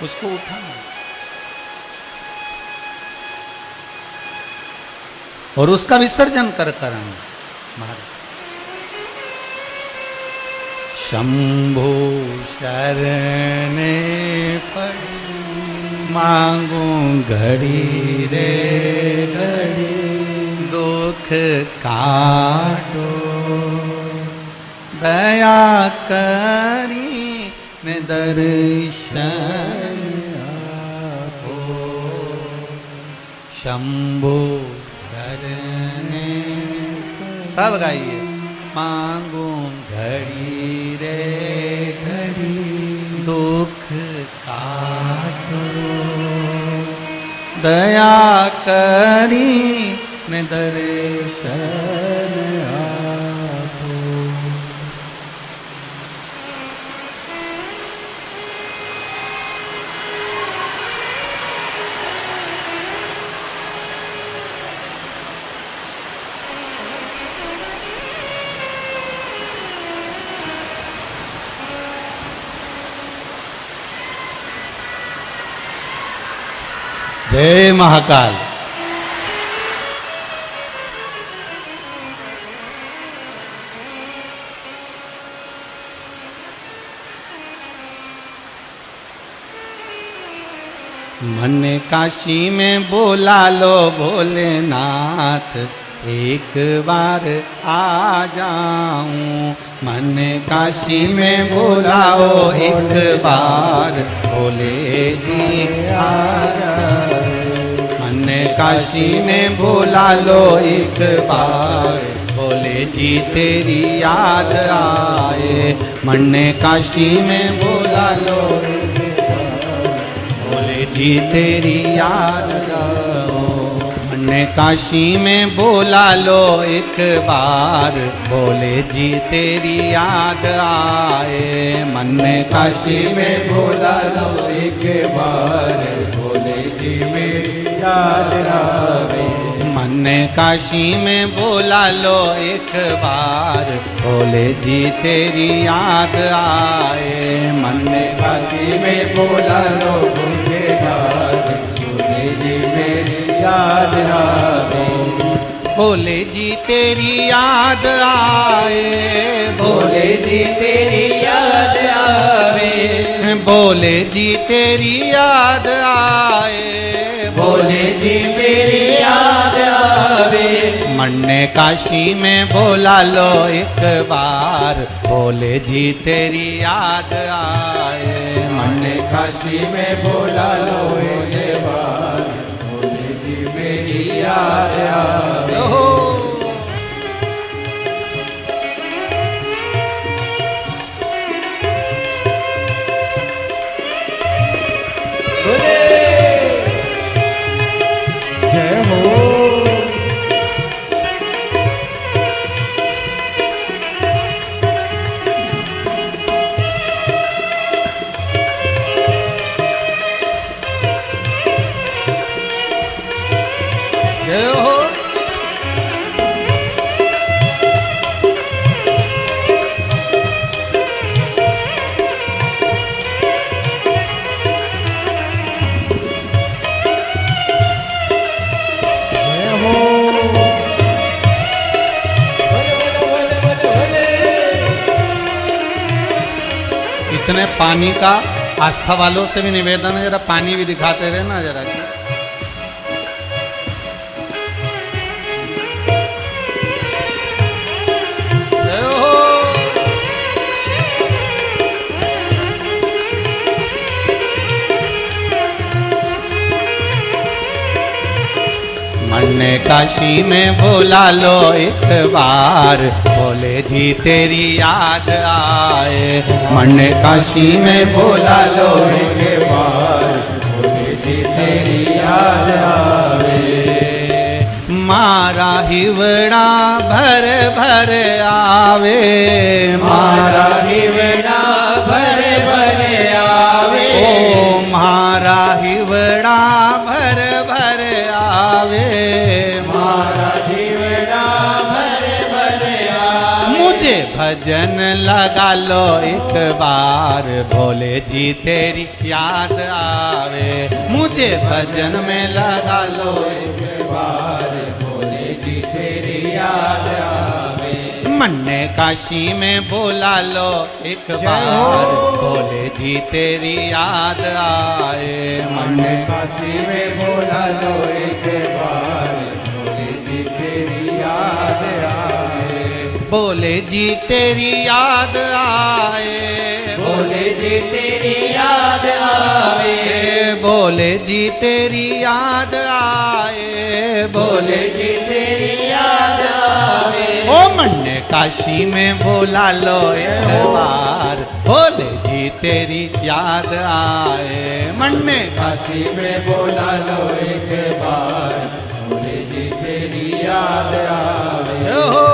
उसको उठाना और उसका विसर्जन कर आना। महाराज शंभो शरणे पड़ी मांगू घड़ी रे घड़ी, दुख काटो दया करी ने दर्शन आपो। शंभो शरणे सब गाइए, मांगू घड़ी रे घड़ी, दुख काटो दया करी ने दर्शन आपो। जय महाकाल। मन काशी में बोला लो भोलेनाथ, एक बार आ जाऊं। मन काशी में बोलाओ एक बार, भोले जी आ जाओ। मन काशी में बोला लो एक बार, भोले जी तेरी याद आए। मन काशी में बोला लो जी तेरी याद आओ। मन ने काशी में बोला लो एक बार, भोले जी तेरी याद आए। मन ने काशी में बोला लो एक बार, भोले जी मेरी याद आवे। मन ने काशी में बोला लो एक बार, भोले जी तेरी याद आए। मन ने काशी में बोला लो भोले बार, भोले जी मेरी याद आवे। भोले जी तेरी याद आए, भोले जी तेरी याद आवे। भोले जी तेरी याद आए, भोले जी मेरी याद आवे। मन ने काशी में बोला लो एक बार, भोले जी तेरी याद आए। मन ने काशी में बोला लो एक बार, भोले जी मेरी याद आवे। ओहो। जय हो। जय हो। इतने पानी का आस्था वालों से भी निवेदन है, जरा पानी भी दिखाते रहे ना जरा। जय हो। मन ने काशी में बोला लो एक बार, भोले जी तेरी याद आए। मन ने काशी में बोला लो एक बार, भोले जी तेरी याद आवे। मारा हिवड़ा भर भर आवे, मारा हिवड़ा भर भर आवे। ओ मारा हिवड़ा भर भर आवे। मारा हिवड़ा भर भर आवे। मुझे भजन लगा लो एक बार, भोले जी तेरी याद आवे। मुझे भजन में लगा लो एक बार, भोले जी तेरी याद आवे। मन ने काशी में बोला लो एक बार, भोले जी तेरी याद आए। मन ने काशी में बोला लो एक बार, भोले जी तेरी याद आवे। भोले जी तेरी याद आए। भोले जी तेरी याद आवे। भोले जी तेरी याद आए। भोले जी तेरी याद आवे। ओ मन ने काशी में बोला लो एक बार, भोले जी तेरी याद आए। मन ने काशी में बोला लो एक बार, भोले जी तेरी याद आवे। हो।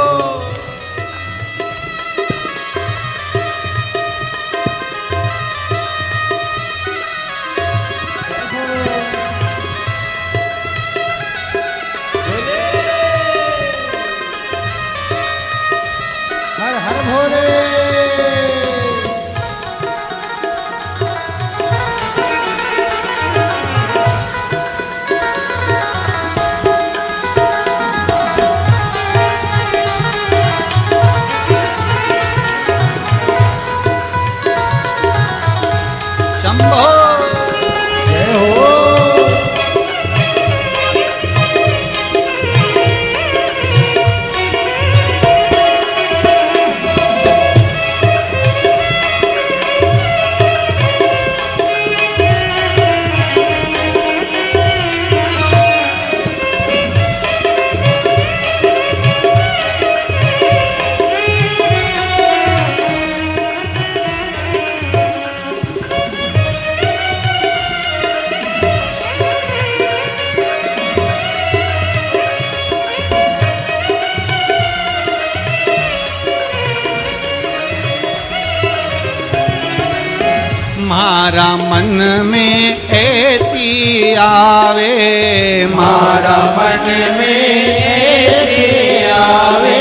हर हर भोले। मारा मन में ऐसी आवे, मारा मन में ऐसी आवे,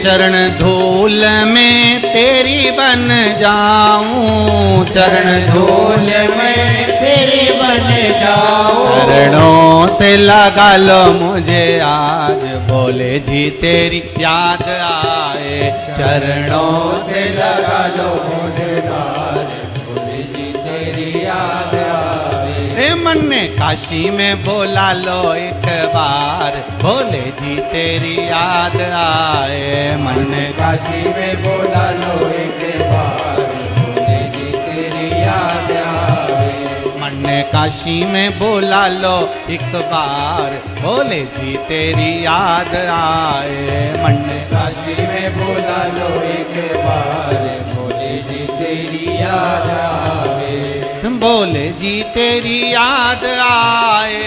चरण धूल में तेरी बन जाऊं, चरण धूल में तेरी बन जाऊं, चरणों से लगा लो मुझे आज, बोले जी तेरी याद आए, चरणों से लगा लो मुझे आज, बोले जी तेरी याद आवे। हे मन ने काशी में बोला लो एक बार, बोले जी तेरी याद आए, मन ने काशी में बोला लो एक बार, बोले जी तेरी याद आवे। मन ने काशी में बोला लो एक बार, बोले जी तेरी याद आए, मन ने काशी में बोला लो एक बार, बोले जी तेरी याद आवे। बोले जी तेरी याद आए,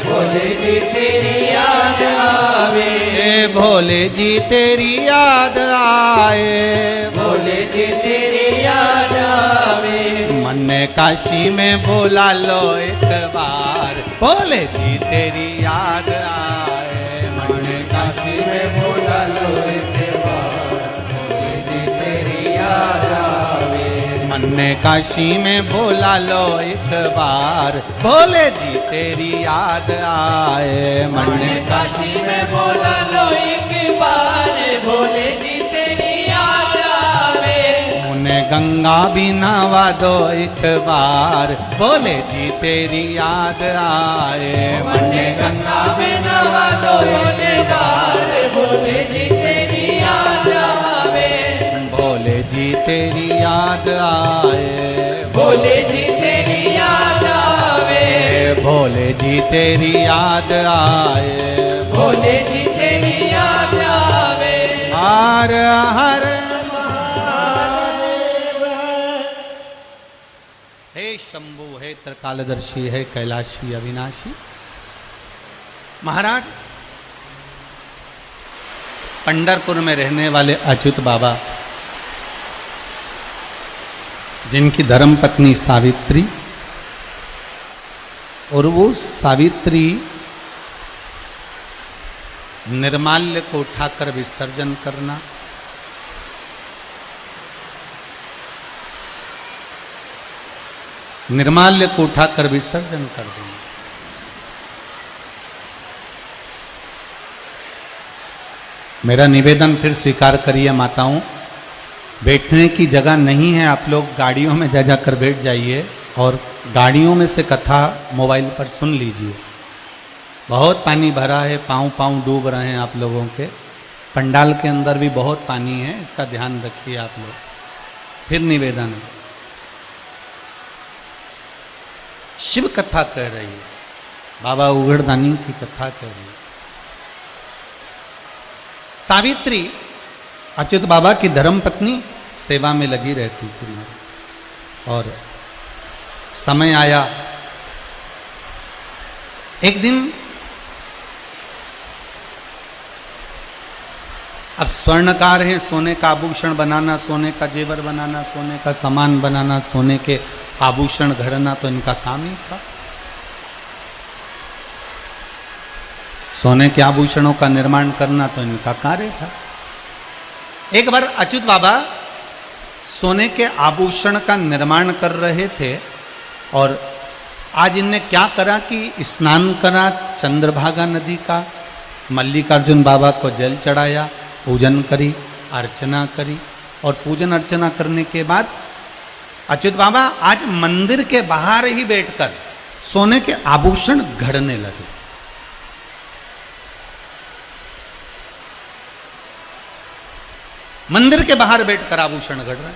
बोले जी तेरी याद आवे, भोले जी तेरी याद आए, बोले जी तेरी याद आवे। मन ने काशी में बोला लो एक बार, बोले जी तेरी याद आए, मन ने काशी में बोला लो एक बार, बोले जी तेरी याद आवे। मन ने काशी में बोला लो एक बार, बोले जी तेरी याद आए, मन ने काशी में बोला लो एक बार, बोले जी तेरी याद आवे। उन्हें गंगा भी नहवा दो एक बार, बोले जी तेरी याद आए, मन ने गंगा में नवा दो बोले डाल, बोले जी तेरी याद आवे। बोले जी तेरी याद आए, बोले जी तेरी याद आवे, भोले जी तेरी याद आए, बोले जी तेरी याद आवे। हर हर हे शंभु, हे त्रिकालदर्शी, है कैलाशी अविनाशी। महाराज पंढरपुर में रहने वाले अच्युत बाबा, जिनकी धर्मपत्नी सावित्री, और वो सावित्री निर्माल्य को उठाकर विसर्जन करना, निर्माल्य को उठाकर विसर्जन कर देना। मेरा निवेदन फिर स्वीकार करिए माताओं, बैठने की जगह नहीं है, आप लोग गाड़ियों में जा जाकर बैठ जाइए और गाड़ियों में से कथा मोबाइल पर सुन लीजिए। बहुत पानी भरा है, पाँव पाँव डूब रहे हैं आप लोगों के। पंडाल के अंदर भी बहुत पानी है, इसका ध्यान रखिए आप लोग। फिर निवेदन है, शिव कथा कह रही है, बाबा उघड़दानी की कथा कह रही है। सावित्री अच्युत बाबा की धर्मपत्नी सेवा में लगी रहती थी महाराज। और समय आया, एक दिन अब स्वर्णकार हैं, सोने का आभूषण बनाना, सोने का जेवर बनाना, सोने का सामान बनाना, सोने के आभूषण घड़ना तो इनका काम ही था। सोने के आभूषणों का निर्माण करना तो इनका कार्य था। एक बार अच्युत बाबा सोने के आभूषण का निर्माण कर रहे थे और आज इनने क्या करा कि स्नान करा चंद्रभागा नदी का, मल्लिकार्जुन बाबा को जल चढ़ाया, पूजन करी, अर्चना करी, और पूजन अर्चना करने के बाद अच्युत बाबा आज मंदिर के बाहर ही बैठकर सोने के आभूषण घड़ने लगे। मंदिर के बाहर बैठकर आभूषण घड़ रहे हैं।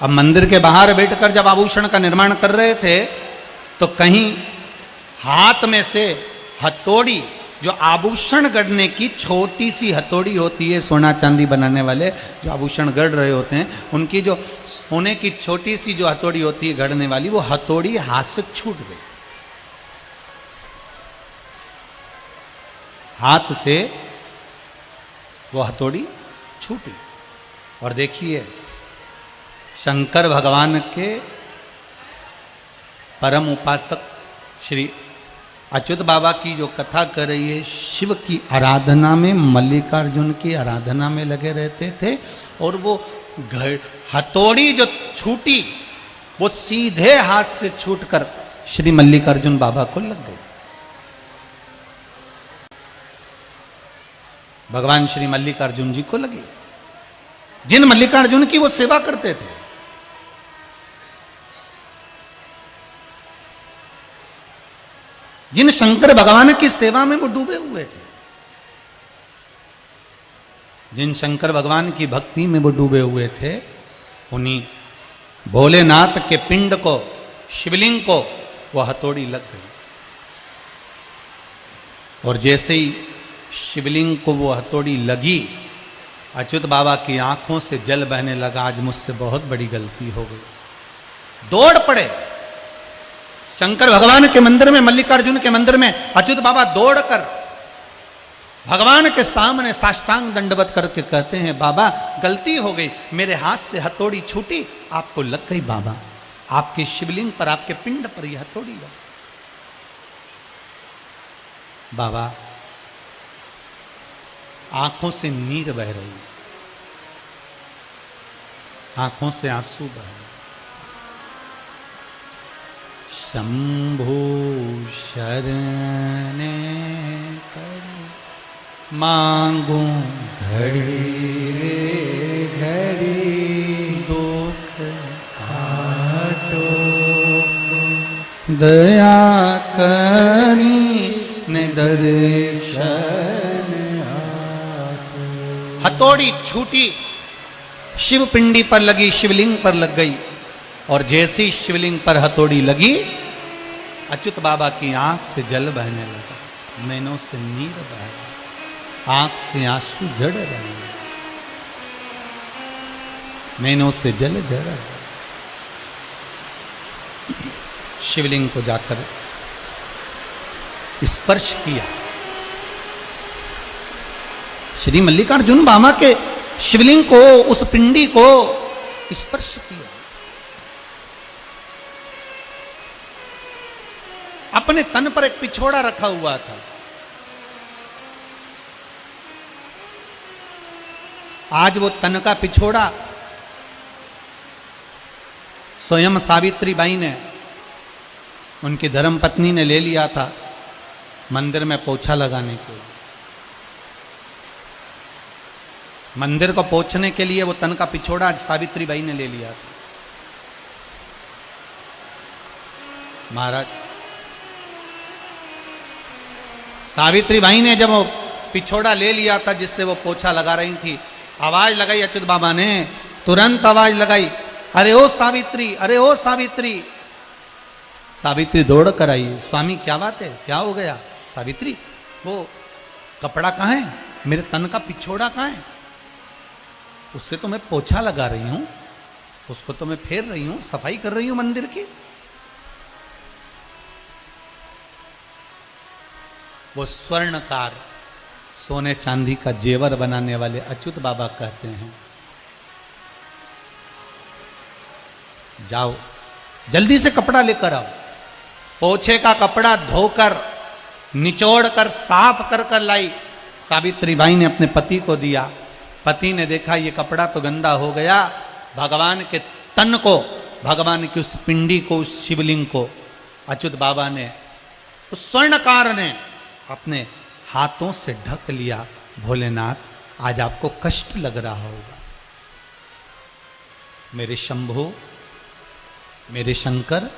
अब मंदिर के बाहर बैठकर जब आभूषण का निर्माण कर रहे थे तो कहीं हाथ में से हथौड़ी, जो आभूषण गढ़ने की छोटी सी हथौड़ी होती है, सोना चांदी बनाने वाले जो आभूषण गढ़ रहे होते हैं, उनकी जो सोने की छोटी सी जो हथौड़ी होती है गढ़ने वाली, वो हथौड़ी हाथ से छूट गई। हाथ से वो हथौड़ी छूटी। और देखिए शंकर भगवान के परम उपासक श्री अच्युत बाबा की जो कथा कर रही है, शिव की आराधना में, मल्लिकार्जुन की आराधना में लगे रहते थे। और वो हथौड़ी जो छूटी वो सीधे हाथ से छूटकर श्री मल्लिकार्जुन बाबा को लग गई। भगवान श्री मल्लिकार्जुन जी को लगी, जिन मल्लिकार्जुन की वो सेवा करते थे। जिन शंकर भगवान की सेवा में वो डूबे हुए थे, जिन शंकर भगवान की भक्ति में वो डूबे हुए थे, उन्हीं भोलेनाथ के पिंड को, शिवलिंग को वो हथौड़ी लग गई। और जैसे ही शिवलिंग को वो हथौड़ी लगी, अच्युत बाबा की आंखों से जल बहने लगा। आज मुझसे बहुत बड़ी गलती हो गई। दौड़ पड़े शंकर भगवान के मंदिर में, मल्लिकार्जुन के मंदिर में। अच्युत बाबा दौड़कर भगवान के सामने साष्टांग दंडवत करके कहते हैं, बाबा गलती हो गई, मेरे हाथ से हथौड़ी छूटी, आपको लग गई बाबा, आपके शिवलिंग पर, आपके पिंड पर यह हथौड़ी लग। बाबा आंखों से नीर बह रही, आंखों से आंसू बह रहे। शंभु शरण मांगू घड़ी रे घड़ी दुख काटो, दया करी ने दर्शन। हथौड़ी छूटी, शिव पिंडी पर लगी, शिवलिंग पर लग गई। और जैसी शिवलिंग पर हथौड़ी लगी, अच्युत बाबा की आंख से जल बहने लगा, नैनों से नीर बह रही, आंख से आंसू झड़ रहे, नैनों से जल झड़ रहा। शिवलिंग को जाकर स्पर्श किया। श्री मल्लिकार्जुन बाबा के शिवलिंग को, उस पिंडी को स्पर्श किया। अपने तन पर एक पिछोड़ा रखा हुआ था। आज वो तन का पिछोड़ा स्वयं सावित्री बाई ने, उनकी धर्मपत्नी ने ले लिया था मंदिर में पोछा लगाने के लिए। मंदिर को पोछने के लिए वो तन का पिछोड़ा आज सावित्री बाई ने ले लिया था। महाराज सावित्री बाई ने जब वो पिछोड़ा ले लिया था जिससे वो पोछा लगा रही थी, आवाज लगाई अच्युत बाबा ने, तुरंत आवाज लगाई, अरे ओ सावित्री, अरे ओ सावित्री। सावित्री दौड़ कर आई, स्वामी क्या बात है, क्या हो गया? सावित्री वो कपड़ा कहाँ है, मेरे तन का पिछोड़ा कहाँ है? उससे तो मैं पोछा लगा रही हूं, उसको तो मैं फेर रही हूं, सफाई कर रही हूं मंदिर की। वो स्वर्णकार, सोने चांदी का जेवर बनाने वाले अच्युत बाबा कहते हैं, जाओ जल्दी से कपड़ा लेकर आओ। पोछे का कपड़ा धोकर, निचोड़ कर, साफ कर कर लाई। सावित्री बाई ने अपने पति को दिया। पति ने देखा ये कपड़ा तो गंदा हो गया। भगवान के तन को, भगवान की उस पिंडी को, उस शिवलिंग को अच्युत बाबा ने, उस स्वर्णकार ने अपने हाथों से ढक लिया। भोलेनाथ आज आपको कष्ट लग रहा होगा, मेरे शंभो, मेरे शंकर,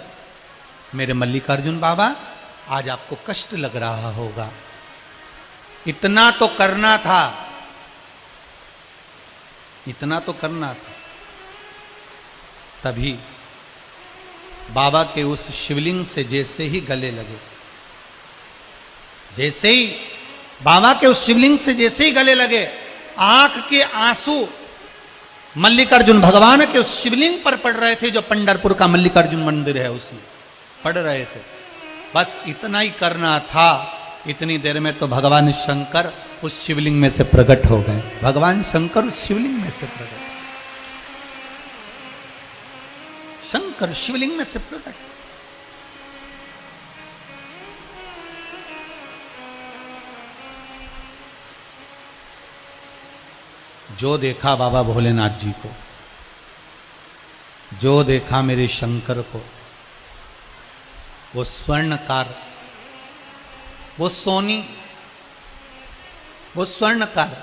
मेरे मल्लिकार्जुन बाबा, आज आपको कष्ट लग रहा होगा। इतना तो करना था, इतना तो करना था। तभी बाबा के उस शिवलिंग से जैसे ही गले लगे, जैसे ही बाबा के उस शिवलिंग से जैसे ही गले लगे, आंख के आंसू मल्लिकार्जुन भगवान के उस शिवलिंग पर पड़ रहे थे, जो पंढरपुर का मल्लिकार्जुन मंदिर है उसमें पड़ रहे थे। बस इतना ही करना था। इतनी देर में तो भगवान शंकर उस शिवलिंग में से प्रकट हो गए। भगवान शंकर उस शिवलिंग में से प्रकट। शंकर शिवलिंग में से प्रकट। जो देखा बाबा भोलेनाथ जी को, जो देखा मेरे शंकर को, वो स्वर्णकार, वो सोनी, वो स्वर्णकार।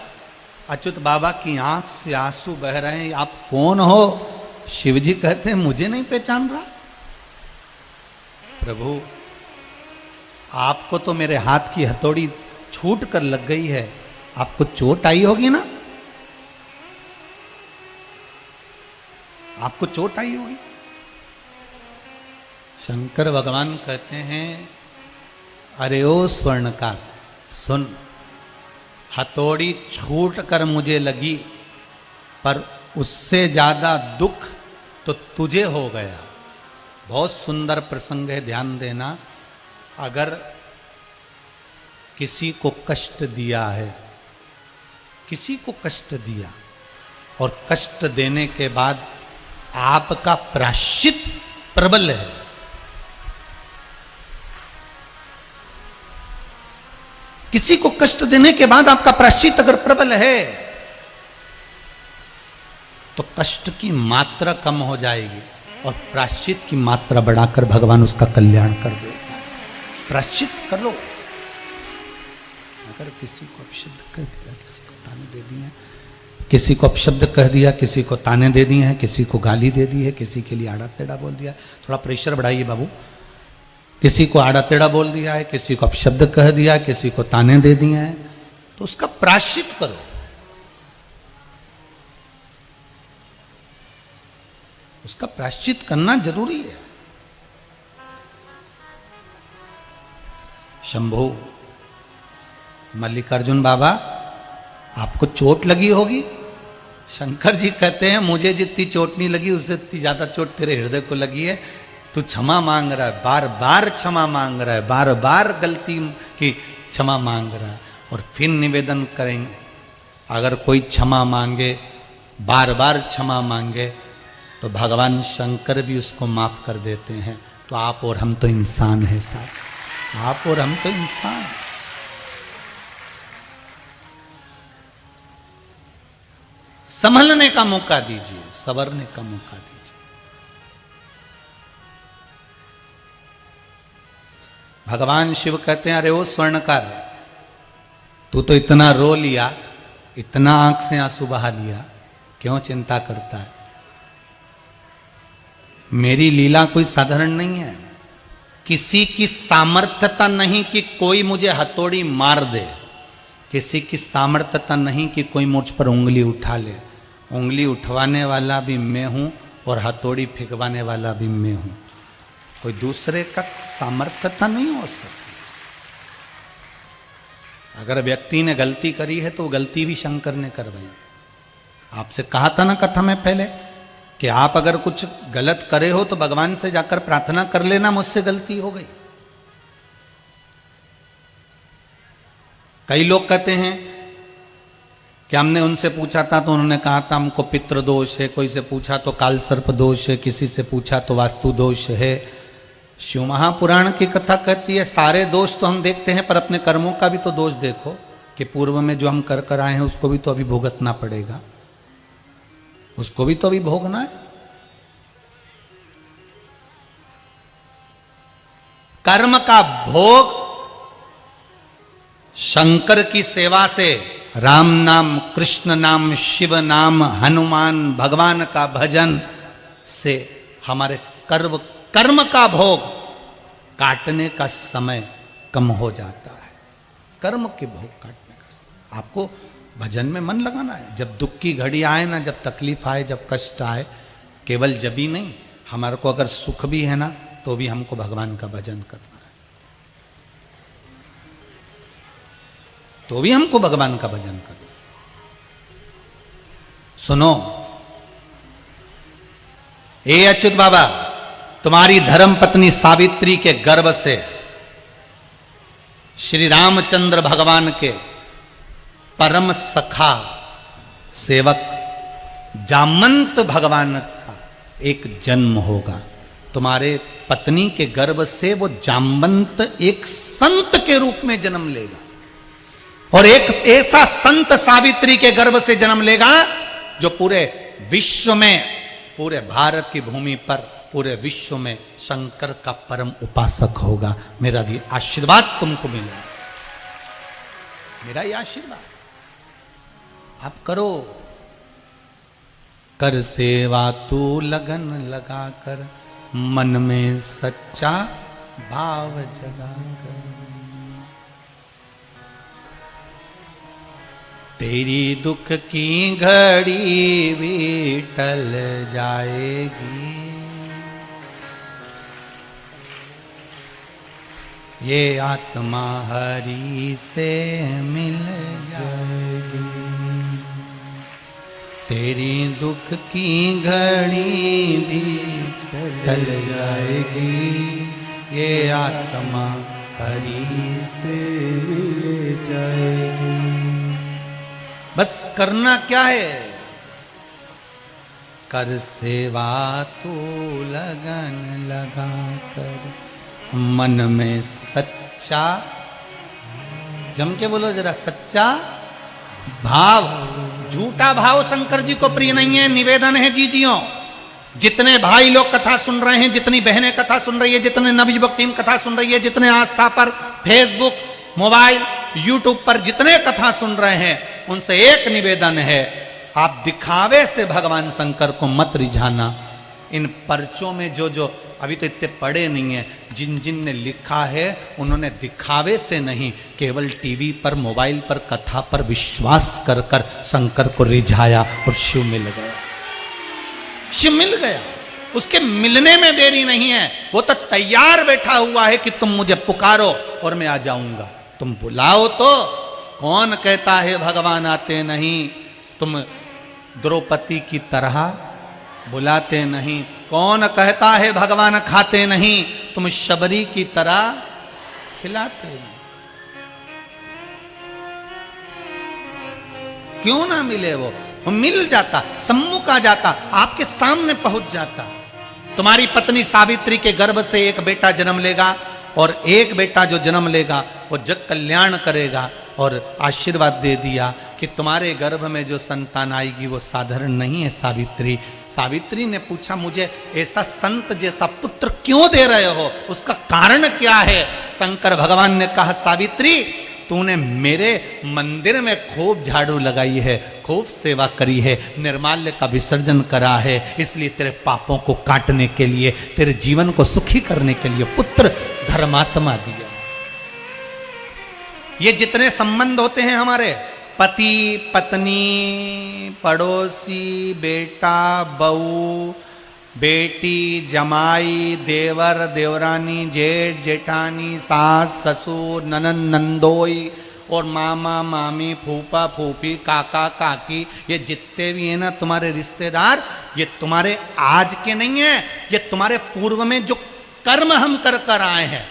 अच्युत बाबा की आंख से आंसू बह रहे हैं, आप कौन हो? शिवजी कहते हैं मुझे नहीं पहचान रहा? प्रभु आपको तो मेरे हाथ की हथौड़ी छूट कर लग गई है, आपको चोट आई होगी ना, आपको चोट आई होगी। शंकर भगवान कहते हैं अरे ओ स्वर्णकार सुन, हथौड़ी छूट कर मुझे लगी, पर उससे ज्यादा दुख तो तुझे हो गया। बहुत सुंदर प्रसंग है, ध्यान देना। अगर किसी को कष्ट दिया है, किसी को कष्ट दिया और कष्ट देने के बाद आपका प्रायश्चित प्रबल है, किसी को कष्ट देने के बाद आपका प्रायश्चित अगर प्रबल है तो कष्ट की मात्रा कम हो जाएगी और प्रायश्चित की मात्रा बढ़ाकर भगवान उसका कल्याण कर देता है। प्रायश्चित कर लो। अगर किसी को अपशब्द कह दिया, किसी को ताने दे दिए, किसी को अपशब्द कह दिया, किसी को ताने दे दिए हैं, किसी को गाली दे दी है, किसी के लिए आड़ा टेढ़ा बोल दिया, थोड़ा प्रेशर बढ़ाइए बाबू। किसी को आड़ा टेढ़ा बोल दिया है, किसी को अपशब्द कह दिया, किसी को ताने दे दिए हैं, तो उसका प्रायश्चित करो। उसका प्रायश्चित करना जरूरी है। शंभो मल्लिकार्जुन बाबा आपको चोट लगी होगी। शंकर जी कहते हैं मुझे जितनी चोट नहीं लगी उससे इतनी ज्यादा चोट तेरे हृदय को लगी है। तू क्षमा मांग रहा है, बार बार क्षमा मांग रहा है, बार बार गलती की क्षमा मांग रहा है। और फिर निवेदन करेंगे, अगर कोई क्षमा मांगे, बार बार क्षमा मांगे, तो भगवान शंकर भी उसको माफ कर देते हैं। तो आप और हम तो इंसान हैं साहब, आप और हम तो इंसान। संभलने का मौका दीजिए, संवरने का मौका दीजिए। भगवान शिव कहते हैं अरे वो स्वर्णकार, तू तो इतना रो लिया, इतना आंख से आंसू बहा लिया, क्यों चिंता करता है? मेरी लीला कोई साधारण नहीं है। किसी की सामर्थ्यता नहीं कि कोई मुझे हथौड़ी मार दे, किसी की सामर्थ्यता नहीं कि कोई मुझ पर उंगली उठा ले। उंगली उठवाने वाला भी मैं हूं और हथौड़ी फेंकवाने वाला भी मैं हूं। कोई दूसरे का सामर्थ्यता नहीं हो सकती। अगर व्यक्ति ने गलती करी है तो गलती भी शंकर ने करवाई। आपसे कहा था ना कथा में पहले कि आप अगर कुछ गलत करे हो तो भगवान से जाकर प्रार्थना कर लेना, मुझसे गलती हो गई। कई लोग कहते हैं कि हमने उनसे पूछा था तो उन्होंने कहा था हमको पितृ दोष है, कोई से पूछा तो काल सर्प दोष है, किसी से पूछा तो वास्तु दोष है। शिव महापुराण की कथा कहती है सारे दोष तो हम देखते हैं, पर अपने कर्मों का भी तो दोष देखो कि पूर्व में जो हम कर कर आए हैं उसको भी तो अभी भुगतना पड़ेगा, उसको भी तो अभी भोगना है। कर्म का भोग शंकर की सेवा से, राम नाम, कृष्ण नाम, शिव नाम, हनुमान भगवान का भजन से हमारे कर्म का भोग काटने का समय कम हो जाता है। कर्म के भोग काटने का समय। आपको भजन में मन लगाना है। जब दुख की घड़ी आए ना, जब तकलीफ आए, जब कष्ट आए, केवल जब ही नहीं, हमारे को अगर सुख भी है ना तो भी हमको भगवान का भजन करना है, तो भी हमको भगवान का भजन करना। सुनो ए अच्युत बाबा, तुम्हारी धर्म पत्नी सावित्री के गर्भ से श्री रामचंद्र भगवान के परम सखा सेवक जामंत भगवान का एक जन्म होगा, तुम्हारे पत्नी के गर्भ से वो जामवंत एक संत के रूप में जन्म लेगा, और एक ऐसा संत सावित्री के गर्भ से जन्म लेगा जो पूरे विश्व में, पूरे भारत की भूमि पर, पूरे विश्व में शंकर का परम उपासक होगा। मेरा ये आशीर्वाद तुमको मिलेगा, मेरा ये आशीर्वाद आप करो। कर सेवा तू लगन लगा कर, मन में सच्चा भाव जगा कर, तेरी दुख की घड़ी भी टल जाएगी, ये आत्मा हरि से मिल जाएगी, तेरी दुख की घड़ी भी टल जाएगी, ये आत्मा हरि से मिल जाएगी। बस करना क्या है, कर सेवा तो लगन लगा कर, मन में सच्चा, जम के बोलो जरा, सच्चा भाव। झूठा भाव शंकर जी को प्रिय नहीं है। निवेदन है जीजियों, जितने भाई लोग कथा सुन रहे हैं, जितनी बहनें कथा सुन रही है, जितने नवयुवक टीम कथा सुन रही है, जितने आस्था पर फेसबुक, मोबाइल, यूट्यूब पर जितने कथा सुन रहे हैं, उनसे एक निवेदन है, आप दिखावे से भगवान शंकर को मत रिझाना। इन पर्चों में जो जो अभी तो इतने पढ़े नहीं है, जिन जिन ने लिखा है उन्होंने दिखावे से नहीं, केवल टीवी पर, मोबाइल पर, कथा पर विश्वास कर कर शंकर को रिझाया और शिव मिल गया। शिव मिल गया, उसके मिलने में देरी नहीं है। वो तो तैयार बैठा हुआ है कि तुम मुझे पुकारो और मैं आ जाऊंगा, तुम बुलाओ तो। कौन कहता है भगवान आते नहीं? तुम द्रौपदी की तरह बुलाते नहीं। कौन कहता है भगवान खाते नहीं? तुम शबरी की तरह खिलाते नहीं। क्यों ना मिले? वो मिल जाता, सम्मुख आ जाता, आपके सामने पहुंच जाता। तुम्हारी पत्नी सावित्री के गर्भ से एक बेटा जन्म लेगा, और एक बेटा जो जन्म लेगा वो जग कल्याण करेगा। और आशीर्वाद दे दिया कि तुम्हारे गर्भ में जो संतान आएगी वो साधारण नहीं है सावित्री। सावित्री ने पूछा, मुझे ऐसा संत जैसा पुत्र क्यों दे रहे हो? उसका कारण क्या है? शंकर भगवान ने कहा, सावित्री तूने मेरे मंदिर में खूब झाड़ू लगाई है, खूब सेवा करी है, निर्माल्य का विसर्जन करा है, इसलिए तेरे पापों को काटने के लिए, तेरे जीवन को सुखी करने के लिए पुत्र धर्मात्मा दिया। ये जितने संबंध होते हैं हमारे, पति पत्नी, पड़ोसी, बेटा बहू, बेटी जमाई, देवर देवरानी, जेठ जेठानी, सास ससुर, ननंद नंदोई, और मामा मामी, फूफा फूफी, काका काकी, ये जितने भी हैं ना तुम्हारे रिश्तेदार, ये तुम्हारे आज के नहीं है, ये तुम्हारे पूर्व में जो कर्म हम कर कर आए हैं,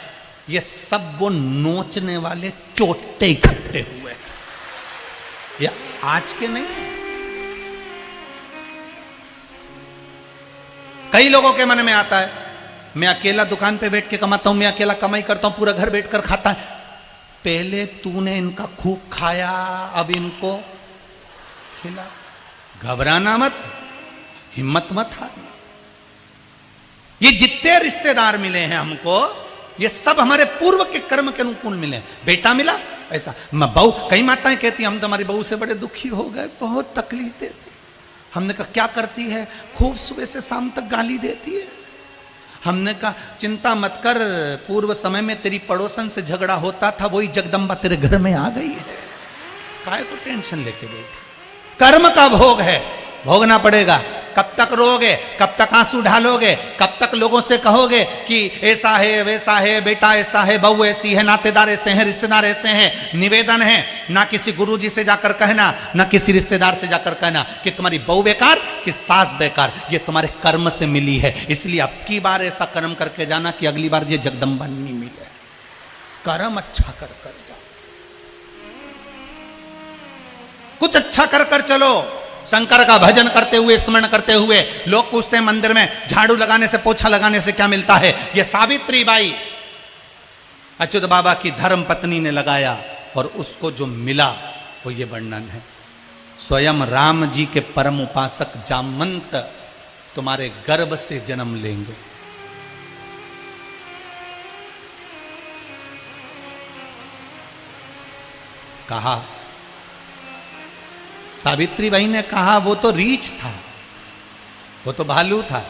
ये सब वो नोचने वाले चोटे इकट्ठे हुए, ये आज के नहीं है। कई लोगों के मन में आता है, मैं अकेला दुकान पे बैठ के कमाता हूं, मैं अकेला कमाई करता हूं, पूरा घर बैठकर खाता है। पहले तूने इनका खूब खाया, अब इनको खिला। घबराना मत, हिम्मत मत हारना। ये जितने रिश्तेदार मिले हैं हमको, ये सब हमारे पूर्व के कर्म के अनुकूल मिले। बेटा मिला ऐसा, बहू, कई माताएं कहती हम तुम्हारी बहू से बड़े दुखी हो गए, बहुत तकलीफ देती। हमने कहा क्या करती है? खूब सुबह से शाम तक गाली देती है। हमने कहा चिंता मत कर, पूर्व समय में तेरी पड़ोसन से झगड़ा होता था, वही जगदम्बा तेरे घर में आ गई है, काहे को टेंशन लेके बैठी? कर्म का भोग है, भोगना पड़ेगा। कब तक रोगे? कब तक आंसू ढालोगे? कब तक लोगों से कहोगे कि ऐसा है वैसा है, बेटा ऐसा है, बहू ऐसी है, नातेदार ऐसे हैं, रिश्तेदार ऐसे हैं? निवेदन है, ना किसी गुरुजी से जाकर कहना, ना किसी रिश्तेदार से जाकर कहना कि तुम्हारी बहू बेकार, कि सास बेकार। ये तुम्हारे कर्म से मिली है, इसलिए अब की बार ऐसा कर्म करके जाना कि अगली बार ये जगदम्बा नहीं मिले। कर्म अच्छा कर कर जाओ, कुछ अच्छा कर कर चलो। शंकर का भजन करते हुए, स्मरण करते हुए। लोग पूछते हैं मंदिर में झाड़ू लगाने से, पोछा लगाने से क्या मिलता है? ये सावित्री बाई अच्युत बाबा की धर्म पत्नी ने लगाया और उसको जो मिला वो ये वर्णन है। स्वयं राम जी के परम उपासक जामवंत तुम्हारे गर्भ से जन्म लेंगे। कहा, सावित्री बाई ने कहा वो तो रीछ था, वो तो भालू था,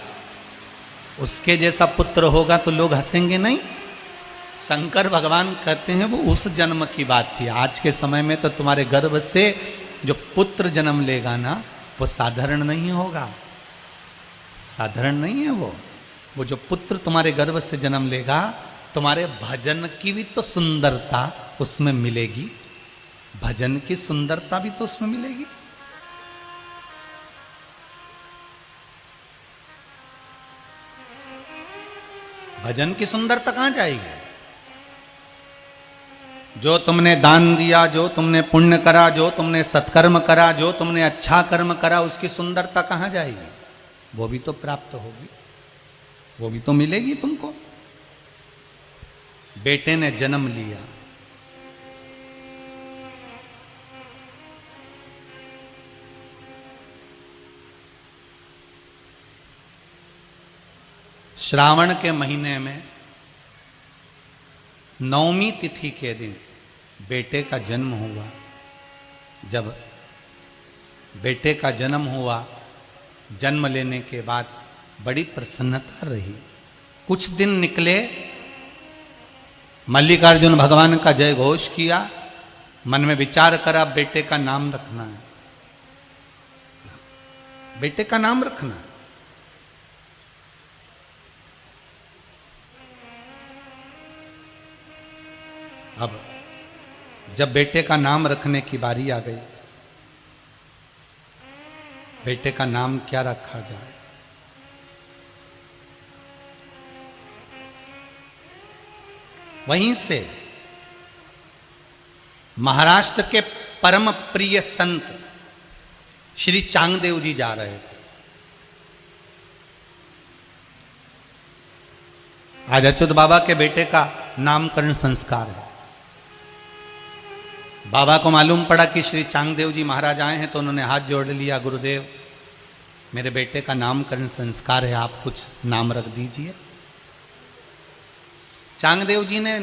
उसके जैसा पुत्र होगा तो लोग हंसेंगे नहीं। शंकर भगवान कहते हैं वो उस जन्म की बात थी। आज के समय में तो तुम्हारे गर्भ से जो पुत्र जन्म लेगा ना, वो साधारण नहीं होगा, साधारण नहीं है वो जो पुत्र तुम्हारे गर्भ से जन्म लेगा, तुम्हारे भजन की भी तो सुंदरता उसमें मिलेगी, भजन की सुंदरता भी तो उसमें मिलेगी। भजन की सुंदरता कहां जाएगी? जो तुमने दान दिया, जो तुमने पुण्य करा, जो तुमने सत्कर्म करा, जो तुमने अच्छा कर्म करा, उसकी सुंदरता कहां जाएगी? वो भी तो प्राप्त होगी, वो भी तो मिलेगी तुमको। बेटे ने जन्म लिया, श्रावण के महीने में 9वीं तिथि के दिन बेटे का जन्म हुआ। जब बेटे का जन्म हुआ, जन्म लेने के बाद बड़ी प्रसन्नता रही। कुछ दिन निकले, मल्लिकार्जुन भगवान का जय घोष किया, मन में विचार करा बेटे का नाम रखना है, बेटे का नाम रखना है। अब जब बेटे का नाम रखने की बारी आ गई, बेटे का नाम क्या रखा जाए? वहीं से महाराष्ट्र के परम प्रिय संत श्री चांगदेव जी जा रहे थे। आज अच्युत बाबा के बेटे का नामकरण संस्कार है। बाबा को मालूम पड़ा कि श्री चांगदेव जी महाराज आए हैं, तो उन्होंने हाथ जोड़ लिया, गुरुदेव मेरे बेटे का नामकरण संस्कार है, आप कुछ नाम रख दीजिए। चांगदेव जी ने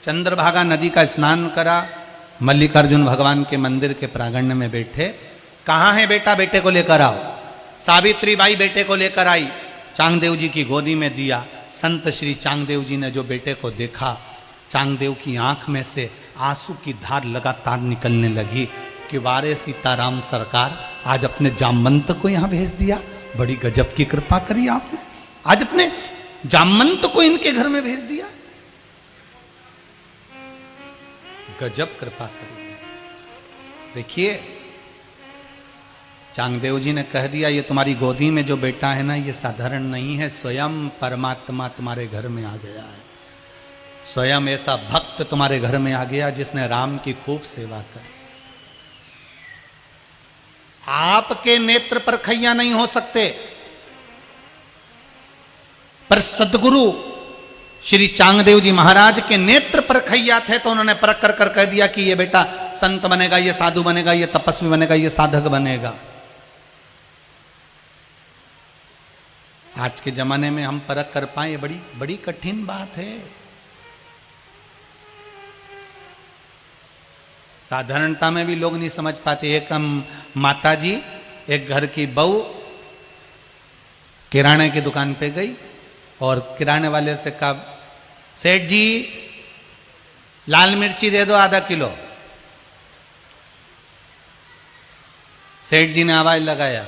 चंद्रभागा नदी का स्नान करा, मल्लिकार्जुन भगवान के मंदिर के प्रांगण में बैठे। कहाँ है बेटा? बेटे को लेकर आओ। सावित्री बाई बेटे को लेकर आई, चांगदेव जी की गोदी में दिया। संत श्री चांगदेव जी ने जो बेटे को देखा, चांगदेव की आंख में से आंसू की धार लगातार निकलने लगी कि वारे सीताराम सरकार, आज अपने जामवंत को यहां भेज दिया, बड़ी गजब की कृपा करी आपने, आज अपने जामवंत को इनके घर में भेज दिया, गजब कृपा करी। देखिए चांगदेव जी ने कह दिया, ये तुम्हारी गोदी में जो बेटा है ना, ये साधारण नहीं है, स्वयं परमात्मा तुम्हारे घर में आ गया है, स्वयं ऐसा भक्त तुम्हारे घर में आ गया जिसने राम की खूब सेवा की। आपके नेत्र पर खैया नहीं हो सकते, पर सदगुरु श्री चांगदेव जी महाराज के नेत्र पर खैया थे, तो उन्होंने परख कर कह दिया कि ये बेटा संत बनेगा, ये साधु बनेगा, ये तपस्वी बनेगा, ये साधक बनेगा। आज के जमाने में हम परख कर पाए, बड़ी बड़ी कठिन बात है। साधारणता में भी लोग नहीं समझ पाते। एक माता जी, एक घर की बहू किराने की दुकान पे गई और किराने वाले से कहा, सेठ जी लाल मिर्ची दे दो आधा किलो। सेठ जी ने आवाज लगाया,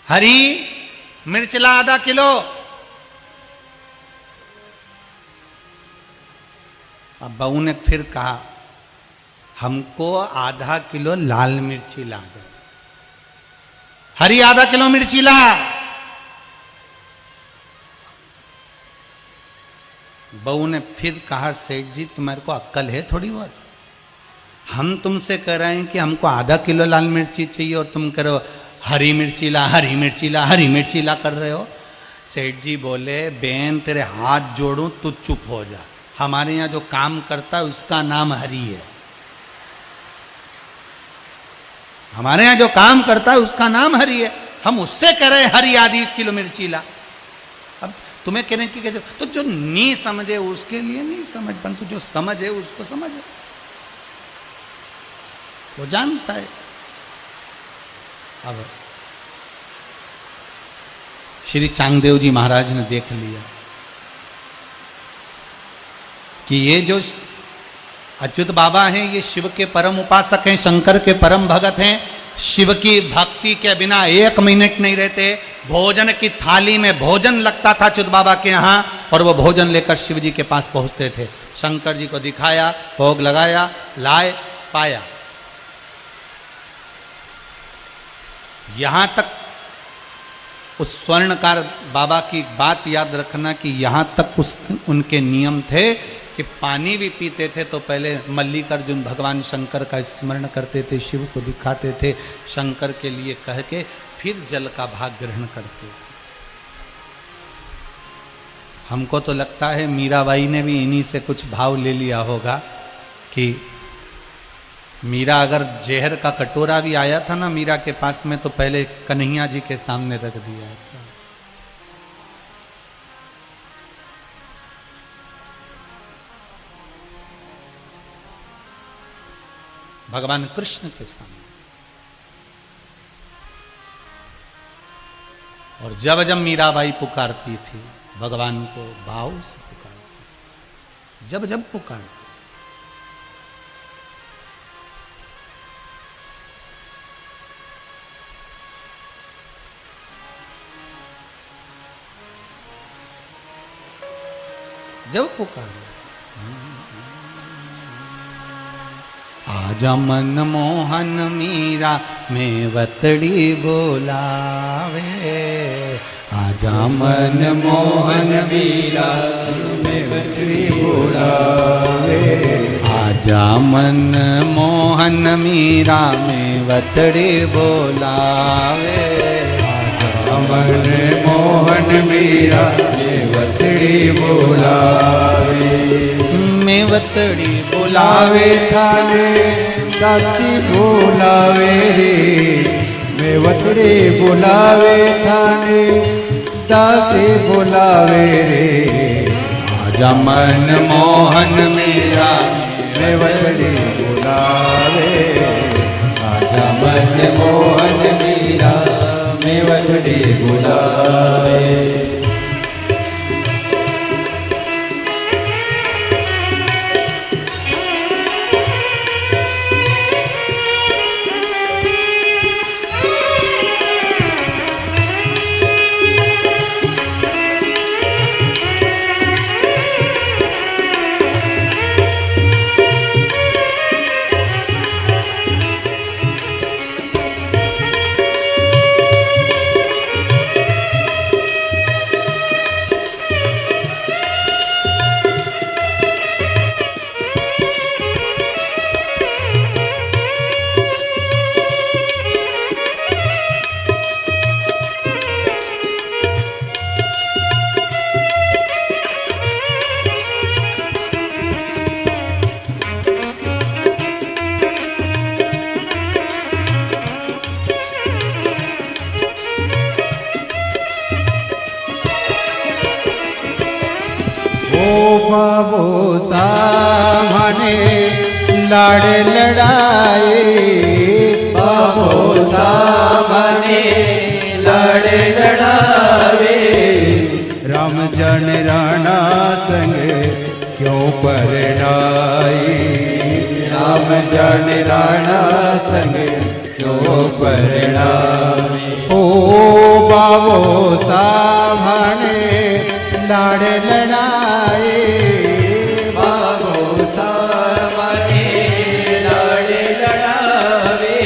हरी मिर्च ला आधा किलो। अब बहू ने फिर कहा, हमको आधा किलो लाल मिर्ची ला दो। हरी आधा किलो मिर्ची ला। बहू ने फिर कहा, सेठ जी तुम्हारे को अक्ल है थोड़ी बहुत? हम तुमसे कह रहे हैं कि हमको आधा किलो लाल मिर्ची चाहिए और तुम कह रहे हो हरी मिर्ची ला, हरी मिर्ची ला, हरी मिर्ची ला कर रहे हो। सेठ जी बोले, बेन तेरे हाथ जोड़ूं तू चुप हो जा। हमारे यहाँ जो काम करता है उसका नाम हरी है। हमारे यहाँ जो काम करता है उसका नाम हरी है। हम उससे कह रहे हरी आधी किलो मिर्ची ला। अब तुम्हें कहने की कहते तो जो नहीं समझे उसके लिए नहीं समझ, परंतु जो समझ है उसको समझ है, वो जानता है। अब श्री चांगदेव जी महाराज ने देख लिया कि ये जो अच्युत बाबा हैं ये शिव के परम उपासक हैं, शंकर के परम भगत हैं। शिव की भक्ति के बिना 1 मिनट नहीं रहते। भोजन की थाली में भोजन लगता था अच्युत बाबा के यहाँ और वो भोजन लेकर शिव जी के पास पहुँचते थे। शंकर जी को दिखाया, भोग लगाया, लाए, पाया। यहाँ तक उस स्वर्णकार बाबा की बात याद रखना कि यहाँ तक उनके नियम थे कि पानी भी पीते थे तो पहले मल्लिकार्जुन भगवान शंकर का स्मरण करते थे, शिव को दिखाते थे, शंकर के लिए कह के फिर जल का भाग ग्रहण करते थे। हमको तो लगता है मीराबाई ने भी इन्हीं से कुछ भाव ले लिया होगा कि मीरा अगर जहर का कटोरा भी आया था ना मीरा के पास में तो पहले कन्हैया जी के सामने रख दिया था। भगवान कृष्ण के सामने। और जब जब मीराबाई पुकारती थी भगवान को भाव से पुकारती थी, जब जब पुकारती थी। जब पुकारे आजा मन मोहन मीरा में वतड़ी बोलावे, आजा मन मोहन मीरा में वतड़ी बोलावे, आजा मन मोहन मीरा में वतड़ी बोलावे, आजा मन मोहन मीरा में वतड़ी बोलावे, में वतड़ी बोलावे थाने दासी बोलावे रे, में वतड़ी बोलावे थाने दासी बोलावे रे, आजा मन मोहन मेरा में वतड़ी बोलावे, आजा मन मोहन मेरा में वतड़ी बोलावे। बाबो सामने लाड़ लड़ाए, बाबो सामने लाड़ लड़ावे, राम जन राणा संग क्यों परनाई, राम जन राणा संग क्यों परनाई, ओ बाबो सामने लाड़ लड़ाए, बाबो सामने लाड़ लड़ावे,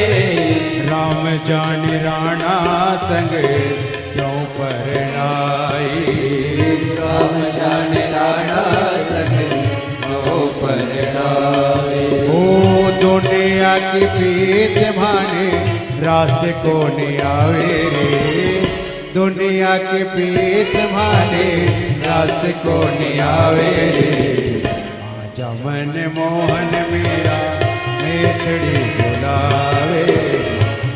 राम जान राणा संग क्यों परनाई, राम जान राणा वर्णावे। ओ दुनिया की प्रीत माने रास को आवे रे, दुनिया की प्रीत माने रास को आवे रे। आजा मन मोहन मेरा मेथड़ी बुलावे,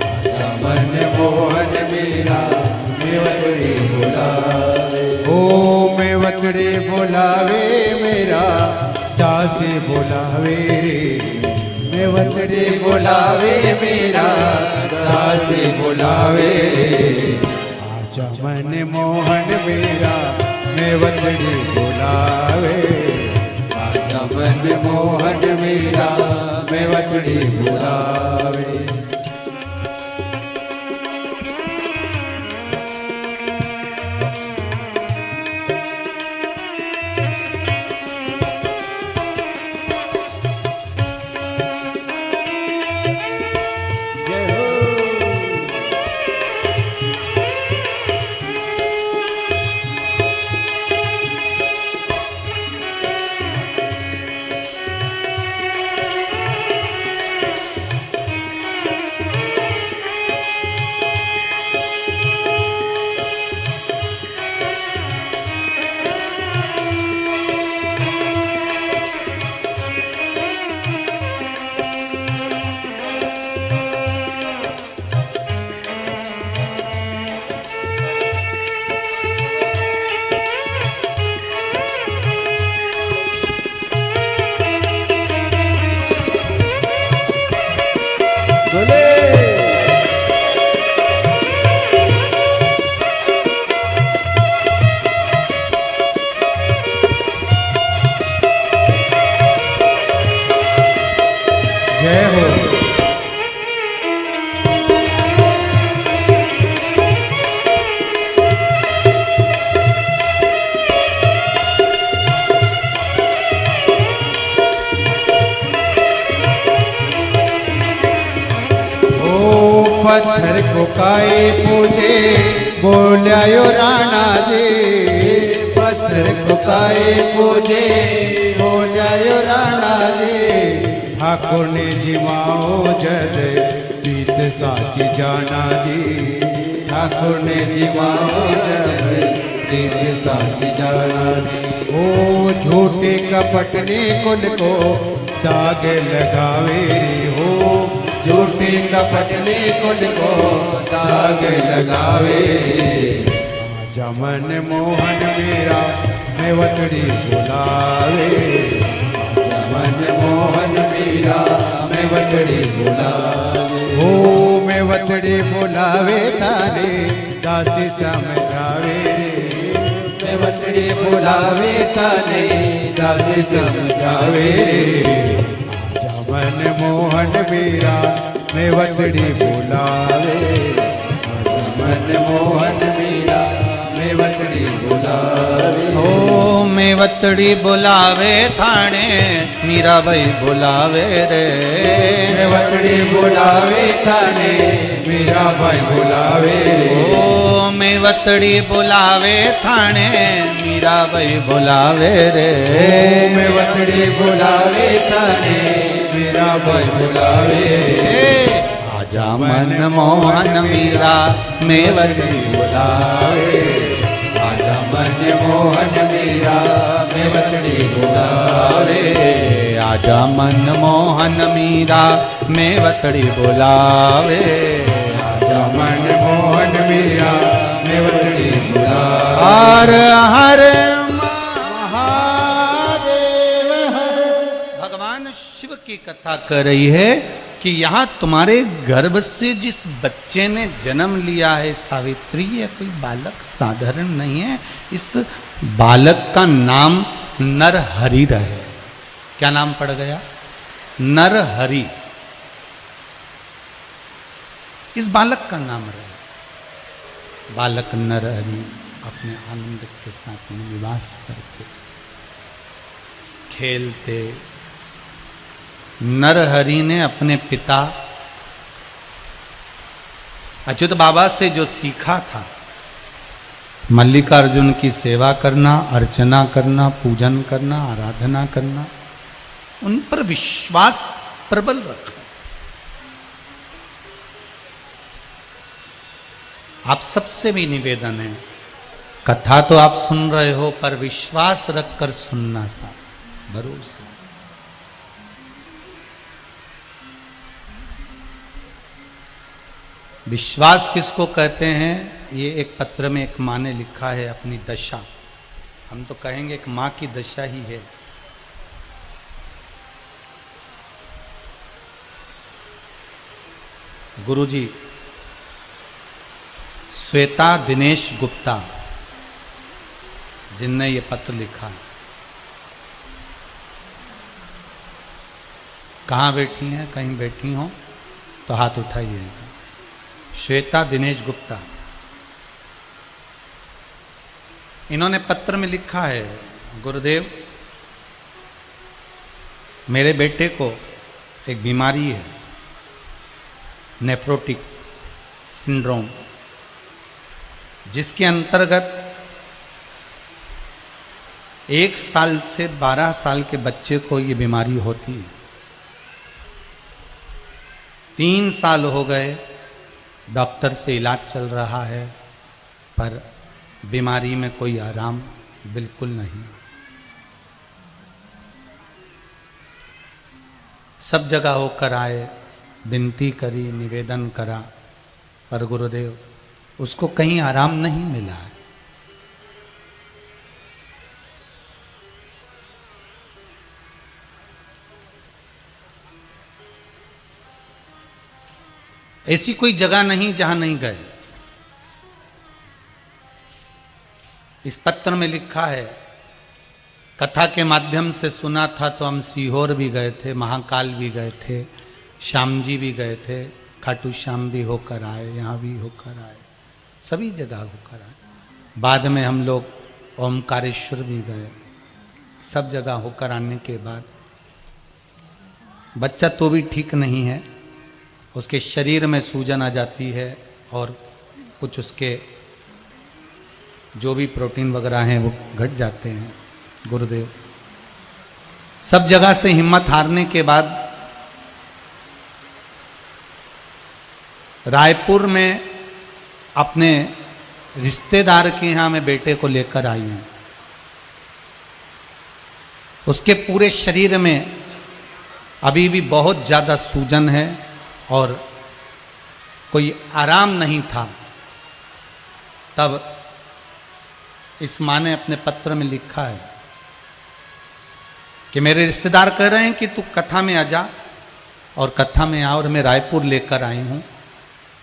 आजा मन मोहन मेरा मेवतड़ी बुलावे। ओ मेवतड़ी बुलावे मेरा दासी बुलावे रे, मेवतड़ी बुलावे मेरा दासी बुलावे रे। आजा मन मोहन मेरा मेवतड़ी बुलावे, आजा मन मोहन मेरा मेवतड़ी बुलावे। जय हो। पत्थर को काए पूजे बोल्यायो राणा जी, पत्थर को काए पूजे बोल्यायो राणा जी। ठाकुर ने जिमाओ जद प्रीत साची जाना जी, ठाकुर ने जिमाओ जद प्रीत साची जाना जी। ओ झूठे कपट ने कुल को दाग लगावे हो, झूठे कपट ने कुल को दाग लगावे। आजा मन मोहन मेरा मेवतड़ी बुलावे, आजा मन मोहन मेरा मेवतड़ी बुलावे। ओ मेवतड़ी बुलावे तारे दासी समझावे रे, मेवतड़ी बुलावे तारे दासी समझावे रे। मन मोहन मेरा मेवतड़ी बुलावे, मन मोहन मेरा मेवतड़ी बुलावे। ओ मेवतड़ी बुलावे थाने मीरा भाई बुलावे रे, मेवतड़ी बुलावे थाने मीरा भाई बुलावे। ओ मेवतड़ी बुलावे थाने मीरा भाई बुलावे रे, मेवतड़ी बुलावे थाने मीरा भाई बुलावे। आजा मन मोहन मीरा मेवतड़ी बुलावे, आजा मन मोहन मीरा मेवतड़ी बुलावे। आजा मन मोहन मीरा मेवतड़ी बुलावे, आजा मन मोहन मीरा मेवतड़ी बुलावे। हर हर शिव की कथा कर रही है कि यहाँ तुम्हारे गर्भ से जिस बच्चे ने जन्म लिया है सावित्री, यह कोई बालक साधारण नहीं है। इस बालक का नाम नरहरि रहे। क्या नाम पड़ गया? नरहरि। इस बालक का नाम रहे। बालक नरहरि अपने आनंद के साथ में निवास करते, खेलते। नरहरि ने अपने पिता अच्युत बाबा से जो सीखा था, मल्लिकार्जुन की सेवा करना, अर्चना करना, पूजन करना, आराधना करना, उन पर विश्वास प्रबल रखा। आप सबसे भी निवेदन है, कथा तो आप सुन रहे हो पर विश्वास रखकर सुनना सा, भरोसा। विश्वास किसको कहते हैं, ये एक पत्र में एक माँ ने लिखा है, अपनी दशा, हम तो कहेंगे एक माँ की दशा ही है। गुरुजी श्वेता दिनेश गुप्ता जिनने ये पत्र लिखा, कहाँ बैठी हैं, कहीं बैठी हो तो हाथ उठाइएगा। श्वेता दिनेश गुप्ता, इन्होंने पत्र में लिखा है, गुरुदेव मेरे बेटे को एक बीमारी है, नेफ्रोटिक सिंड्रोम, जिसके अंतर्गत 1 साल से 12 साल के बच्चे को ये बीमारी होती है। 3 साल हो गए डॉक्टर से इलाज चल रहा है, पर बीमारी में कोई आराम बिल्कुल नहीं। सब जगह होकर आए, विनती करी, निवेदन करा, पर गुरुदेव उसको कहीं आराम नहीं मिला है। ऐसी कोई जगह नहीं जहां नहीं गए। इस पत्र में लिखा है, कथा के माध्यम से सुना था तो हम सीहोर भी गए थे, महाकाल भी गए थे, श्याम जी भी गए थे, खाटू श्याम भी होकर आए, यहाँ भी होकर आए, सभी जगह होकर आए। बाद में हम लोग ओमकारेश्वर भी गए। सब जगह होकर आने के बाद बच्चा तो भी ठीक नहीं है, उसके शरीर में सूजन आ जाती है और कुछ उसके जो भी प्रोटीन वगैरह हैं वो घट जाते हैं। गुरुदेव सब जगह से हिम्मत हारने के बाद रायपुर में अपने रिश्तेदार के यहाँ मैं बेटे को लेकर आई हूँ। उसके पूरे शरीर में अभी भी बहुत ज़्यादा सूजन है और कोई आराम नहीं था। तब इस माँ ने अपने पत्र में लिखा है कि मेरे रिश्तेदार कह रहे हैं कि तू कथा में आ जा, और कथा में आ, और मैं रायपुर लेकर आई हूँ।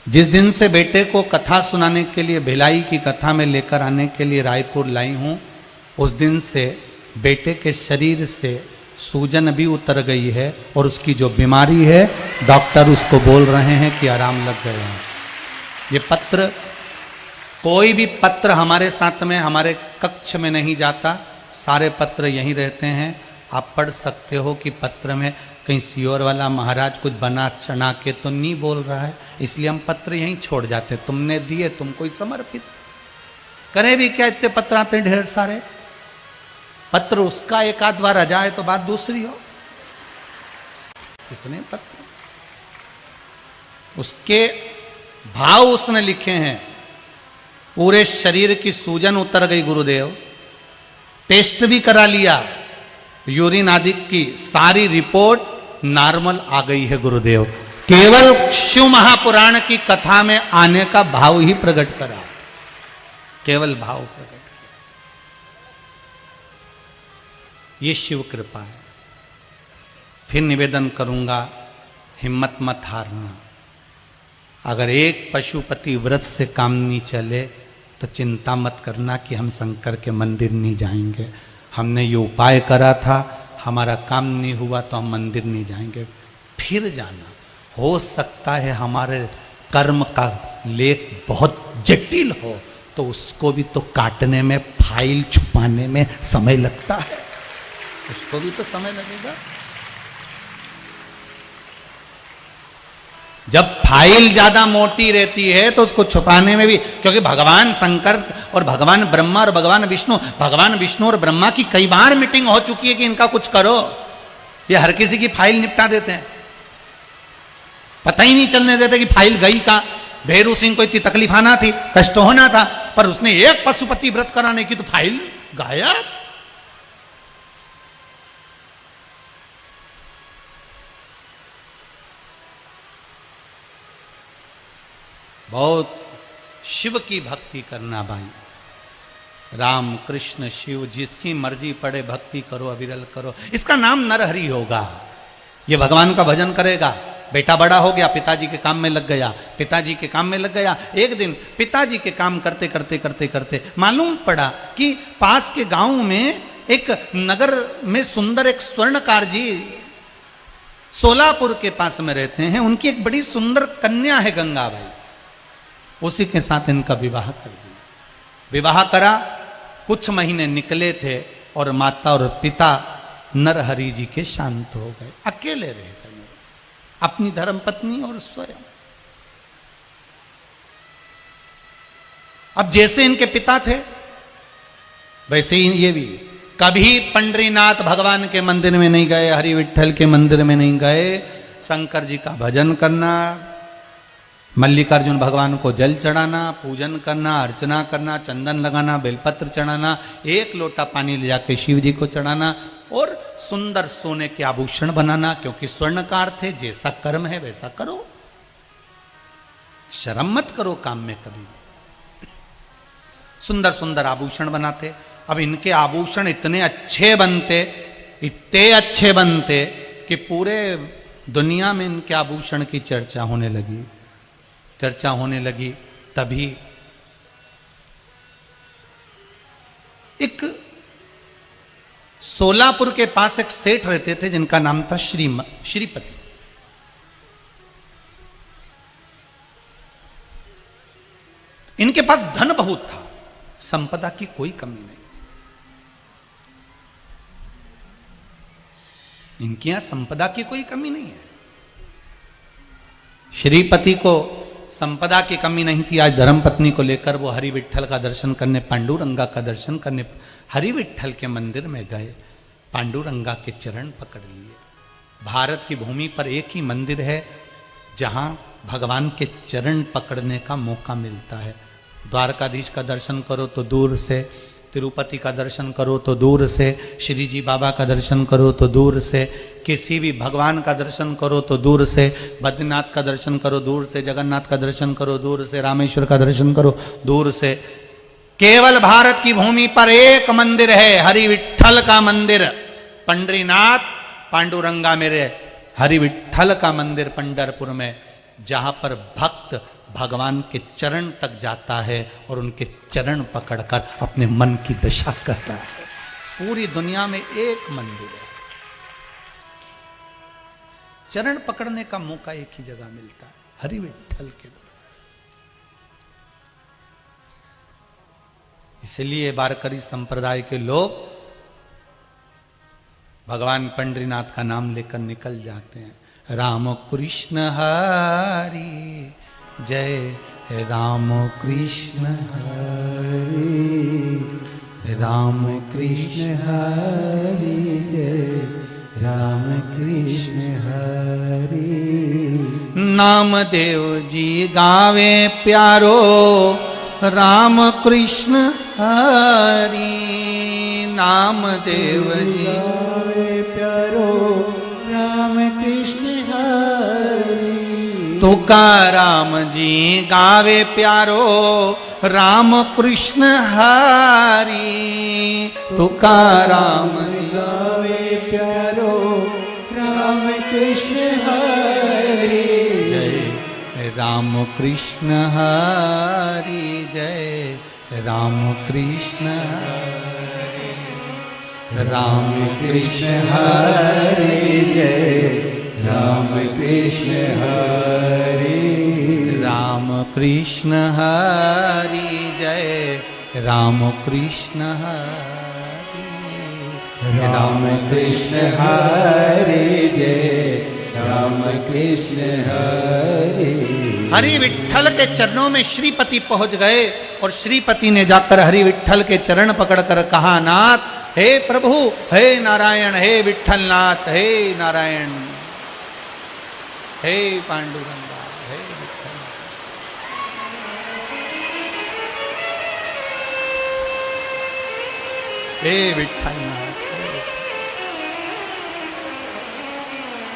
जिस दिन से बेटे को कथा सुनाने के लिए, भिलाई की कथा में लेकर आने के लिए रायपुर लाई हूँ, उस दिन से बेटे के शरीर से सूजन भी उतर गई है और उसकी जो बीमारी है डॉक्टर उसको बोल रहे हैं कि आराम लग गए हैं। ये पत्र, कोई भी पत्र हमारे साथ में, हमारे कक्ष में नहीं जाता, सारे पत्र यहीं रहते हैं। आप पढ़ सकते हो कि पत्र में कहीं सीहोर वाला महाराज कुछ बना चढ़ा के तो नहीं बोल रहा है, इसलिए हम पत्र यहीं छोड़ जाते। तुमने दिए, तुमको ही समर्पित करें भी क्या, इतने पत्र आते हैं ढेर सारे। पत्र उसका एक आध बार आ जाए तो बात दूसरी हो, इतने पत्र उसके भाव उसने लिखे हैं। पूरे शरीर की सूजन उतर गई गुरुदेव, टेस्ट भी करा लिया, यूरिन आदि की सारी रिपोर्ट नॉर्मल आ गई है गुरुदेव। केवल शिव महापुराण की कथा में आने का भाव ही प्रकट करा, केवल भाव प्रकट किया। ये शिव कृपा है। फिर निवेदन करूंगा, हिम्मत मत हारना। अगर एक पशुपति व्रत से काम नहीं चले तो चिंता मत करना कि हम शंकर के मंदिर नहीं जाएंगे। हमने ये उपाय करा था, हमारा काम नहीं हुआ तो हम मंदिर नहीं जाएंगे। फिर जाना, हो सकता है हमारे कर्म का लेख बहुत जटिल हो तो उसको भी तो काटने में, फाइल छुपाने में समय लगता है, उसको भी तो समय लगेगा। जब फाइल ज्यादा मोटी रहती है तो उसको छुपाने में भी, क्योंकि भगवान शंकर और भगवान ब्रह्मा और भगवान विष्णु और ब्रह्मा की कई बार मीटिंग हो चुकी है कि इनका कुछ करो, ये हर किसी की फाइल निपटा देते हैं, पता ही नहीं चलने देते कि फाइल गई कहां। भेरू सिंह को इतनी तकलीफ आना थी, कष्ट होना था, पर उसने एक पशुपति व्रत कराने की तो फाइल गायब। बहुत शिव की भक्ति करना भाई, राम कृष्ण शिव जिसकी मर्जी पड़े भक्ति करो, अविरल करो। इसका नाम नरहरि होगा। ये भगवान का भजन करेगा। बेटा बड़ा हो गया, पिताजी के काम में लग गया, पिताजी के काम में लग गया। एक दिन पिताजी के काम करते करते करते करते मालूम पड़ा कि पास के गांव में एक नगर में सुंदर एक स्वर्णकार जी सोलापुर के पास में रहते हैं। उनकी एक बड़ी सुंदर कन्या है गंगा भाई, उसी के साथ इनका विवाह कर दिया। विवाह करा, कुछ महीने निकले थे और माता और पिता नरहरि जी के शांत हो गए, अकेले रह गए, अपनी धर्मपत्नी और स्वयं। अब जैसे इनके पिता थे वैसे ही ये भी कभी पंडरीनाथ भगवान के मंदिर में नहीं गए, हरि विठ्ठल के मंदिर में नहीं गए। शंकर जी का भजन करना, मल्लिकार्जुन भगवान को जल चढ़ाना, पूजन करना, अर्चना करना, चंदन लगाना, बेलपत्र चढ़ाना, एक लोटा पानी ले जाके शिव जी को चढ़ाना और सुंदर सोने के आभूषण बनाना, क्योंकि स्वर्णकार थे। जैसा कर्म है वैसा करो, शर्म मत करो काम में कभी। सुंदर सुंदर आभूषण बनाते। अब इनके आभूषण इतने अच्छे बनते, इतने अच्छे बनते कि पूरे दुनिया में इनके आभूषण की चर्चा होने लगी, चर्चा होने लगी। तभी एक सोलापुर के पास एक सेठ रहते थे जिनका नाम था श्रीपति। इनके पास धन बहुत था, संपदा की कोई कमी नहीं थी। इनके यहां संपदा की कोई कमी नहीं है। श्रीपति को संपदा की कमी नहीं थी। आज धर्मपत्नी को लेकर वो हरि विठ्ठल का दर्शन करने, पांडुरंगा का दर्शन करने हरि विठ्ठल के मंदिर में गए। पांडुरंगा के चरण पकड़ लिए। भारत की भूमि पर एक ही मंदिर है जहां भगवान के चरण पकड़ने का मौका मिलता है। द्वारकाधीश का दर्शन करो तो दूर से, तिरुपति का दर्शन करो तो दूर से, श्री जी बाबा का दर्शन करो तो दूर से, किसी भी भगवान का दर्शन करो तो दूर से, बद्रीनाथ का दर्शन करो दूर से, जगन्नाथ का दर्शन करो दूर से, रामेश्वर का दर्शन करो दूर से। केवल भारत की भूमि पर एक मंदिर है, हरि विठ्ठल का मंदिर। पंडरीनाथ पांडुरंगा मेरे हरि विठ्ठल का मंदिर पंढरपुर में, जहां पर भक्त भगवान के चरण तक जाता है और उनके चरण पकड़कर अपने मन की दशा करता है। पूरी दुनिया में एक मंदिर है, चरण पकड़ने का मौका एक ही जगह मिलता है, हरि विठ्ठल के दरबार। इसलिए वारकरी संप्रदाय के लोग भगवान पंडरीनाथ का नाम लेकर निकल जाते हैं। राम कृष्ण हरि जय, राम कृष्ण हरि, राम कृष्ण हरि जय, राम कृष्ण हरि। नामदेव जी गावे प्यारो, राम कृष्ण हरि। नामदेव जी गावे प्यारो, राम कृष्ण हरि। तुकाराम जी गावे प्यारो, राम कृष्ण हरि। तुकाराम गावे प्यारो, राम कृष्ण हरि। जय राम कृष्ण हरि जय, राम कृष्ण हरि। राम कृष्ण हरि जय, राम कृष्ण हरि। राम कृष्ण हरि जय, राम कृष्ण हरि। राम कृष्ण हरि जय, राम कृष्ण हरि। हरि विठ्ठल के चरणों में श्रीपति पहुंच गए और श्रीपति ने जाकर हरि विठ्ठल के चरण पकड़कर कहा, नाथ हे प्रभु, हे नारायण, हे विठलनाथ, हे नारायण, हे पांडुरंगा, हे विठल, हे विठलनाथ,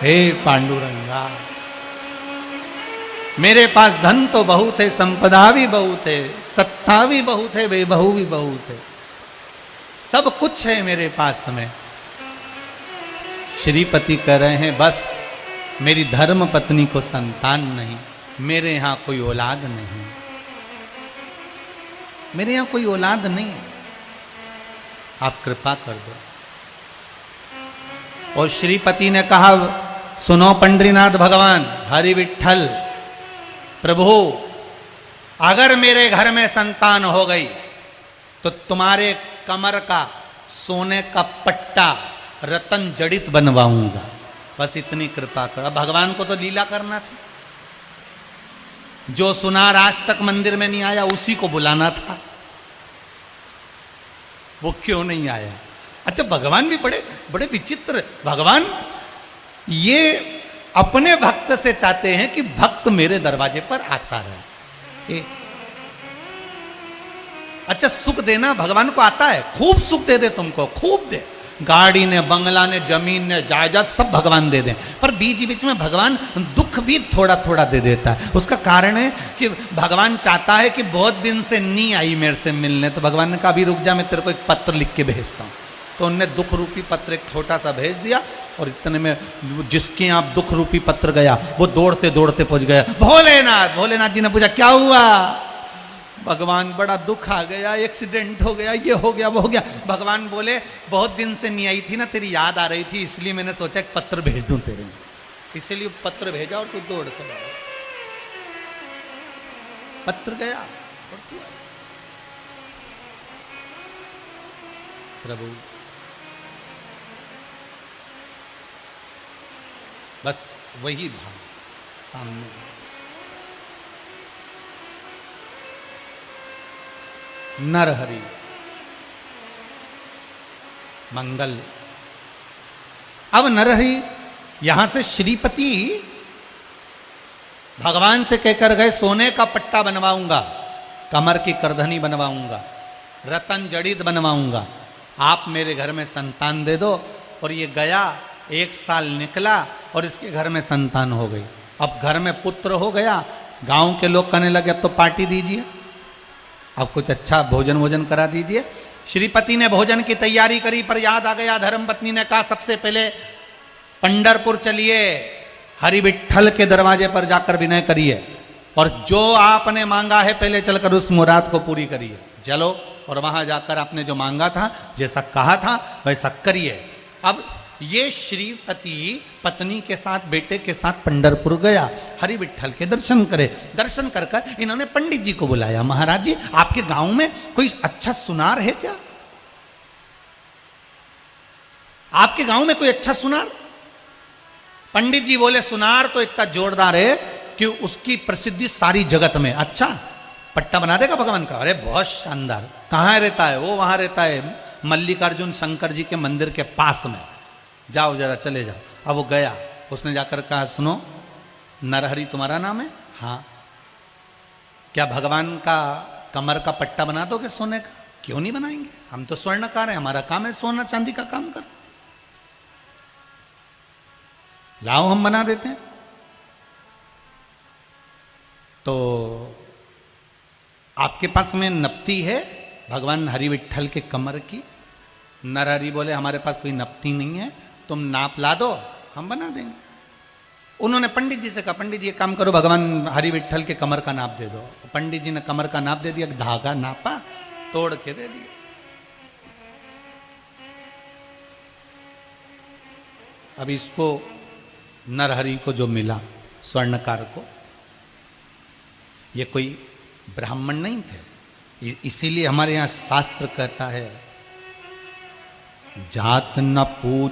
हे पांडुरंगा। मेरे पास धन तो बहुत है, संपदा भी बहुत है, सत्ता भी बहुत है, वैभव भी बहुत है, सब कुछ है मेरे पास में। श्रीपति कह रहे हैं बस मेरी धर्म पत्नी को संतान नहीं, मेरे यहां कोई औलाद नहीं, मेरे यहां कोई औलाद नहीं है, आप कृपा कर दो। और श्रीपति ने कहा सुनो पंडरीनाथ भगवान, हरि विठल प्रभु, अगर मेरे घर में संतान हो गई तो तुम्हारे कमर का सोने का पट्टा रतन जड़ित बनवाऊंगा, बस इतनी कृपा कर। अब भगवान को तो लीला करना था, जो सुनार आज तक मंदिर में नहीं आया उसी को बुलाना था, वो क्यों नहीं आया? अच्छा, भगवान भी बड़े बड़े विचित्र, भगवान ये अपने भक्त से चाहते हैं कि भक्त मेरे दरवाजे पर आता रहे। अच्छा, सुख देना भगवान को आता है, खूब सुख दे दे तुमको, खूब दे, गाड़ी ने, बंगला ने, जमीन ने, जायदाद सब भगवान दे दें, पर बीच बीच में भगवान दुख भी थोड़ा थोड़ा दे देता है। उसका कारण है कि भगवान चाहता है कि बहुत दिन से नहीं आई मेरे से मिलने, तो भगवान ने कहा अभी रुक जा, मैं तेरे को एक पत्र लिख के भेजता हूँ। तो उनने दुख रूपी पत्र एक छोटा सा भेज दिया, और इतने में जिसके यहाँ दुख रूपी पत्र गया वो दौड़ते दौड़ते पहुंच गया। भोलेनाथ, भोलेनाथ जी ने पूछा क्या हुआ? भगवान बड़ा दुख आ गया, एक्सीडेंट हो गया, ये हो गया, वो हो गया। भगवान बोले बहुत दिन से नहीं आई थी ना, तेरी याद आ रही थी, इसलिए मैंने सोचा एक पत्र भेज दूं तेरे, इसलिए पत्र भेजा और तू दौड़ कर आया। पत्र गया और तू आया। प्रभु बस वही भाव सामने। नरहरि मंगल। अब नरहरि यहां से श्रीपति भगवान से कहकर गए सोने का पट्टा बनवाऊंगा, कमर की करधनी बनवाऊंगा, रतन जड़ित बनवाऊंगा, आप मेरे घर में संतान दे दो। और ये गया, 1 साल निकला और इसके घर में संतान हो गई। अब घर में पुत्र हो गया, गांव के लोग कहने लगे अब तो पार्टी दीजिए, अब कुछ अच्छा भोजन वोजन करा दीजिए। श्रीपति ने भोजन की तैयारी करी, पर याद आ गया, धर्मपत्नी ने कहा सबसे पहले पंढरपुर चलिए, हरि विठल के दरवाजे पर जाकर विनय करिए, और जो आपने मांगा है पहले चलकर उस मुराद को पूरी करिए। चलो, और वहां जाकर आपने जो मांगा था, जैसा कहा था वैसा करिए। अब ये श्रीपति पत्नी के साथ, बेटे के साथ पंढरपुर गया, हरि विठल के दर्शन करे। दर्शन कर कर इन्होंने पंडित जी को बुलाया, महाराज जी आपके गांव में कोई अच्छा सुनार है क्या? आपके गांव में कोई अच्छा सुनार? पंडित जी बोले सुनार तो इतना जोरदार है कि उसकी प्रसिद्धि सारी जगत में। अच्छा, पट्टा बना देगा भगवान का? अरे बहुत शानदार। कहाँ रहता है वो? वहां रहता है मल्लिकार्जुन शंकर जी के मंदिर के पास में, जाओ जरा चले जाओ। अब वो गया, उसने जाकर कहा सुनो नरहरि तुम्हारा नाम है? हाँ। क्या भगवान का कमर का पट्टा बना दोगे सोने का? क्यों नहीं बनाएंगे, हम तो स्वर्णकार हैं, हमारा काम है सोना चांदी का काम कर। लाओ हम बना देते हैं। तो आपके पास में नपती है भगवान हरि विठल के कमर की? नरहरि बोले हमारे पास कोई नपती नहीं है, तुम नाप ला दो हम बना देंगे। उन्होंने पंडित जी से कहा पंडित जी एक काम करो, भगवान हरि विठल के कमर का नाप दे दो। पंडित जी ने कमर का नाप दे दिया, धागा नापा, तोड़ के दे दिया। अब इसको नरहरि को जो मिला स्वर्णकार को, ये कोई ब्राह्मण नहीं थे, इसीलिए हमारे यहाँ शास्त्र कहता है जात न पूछ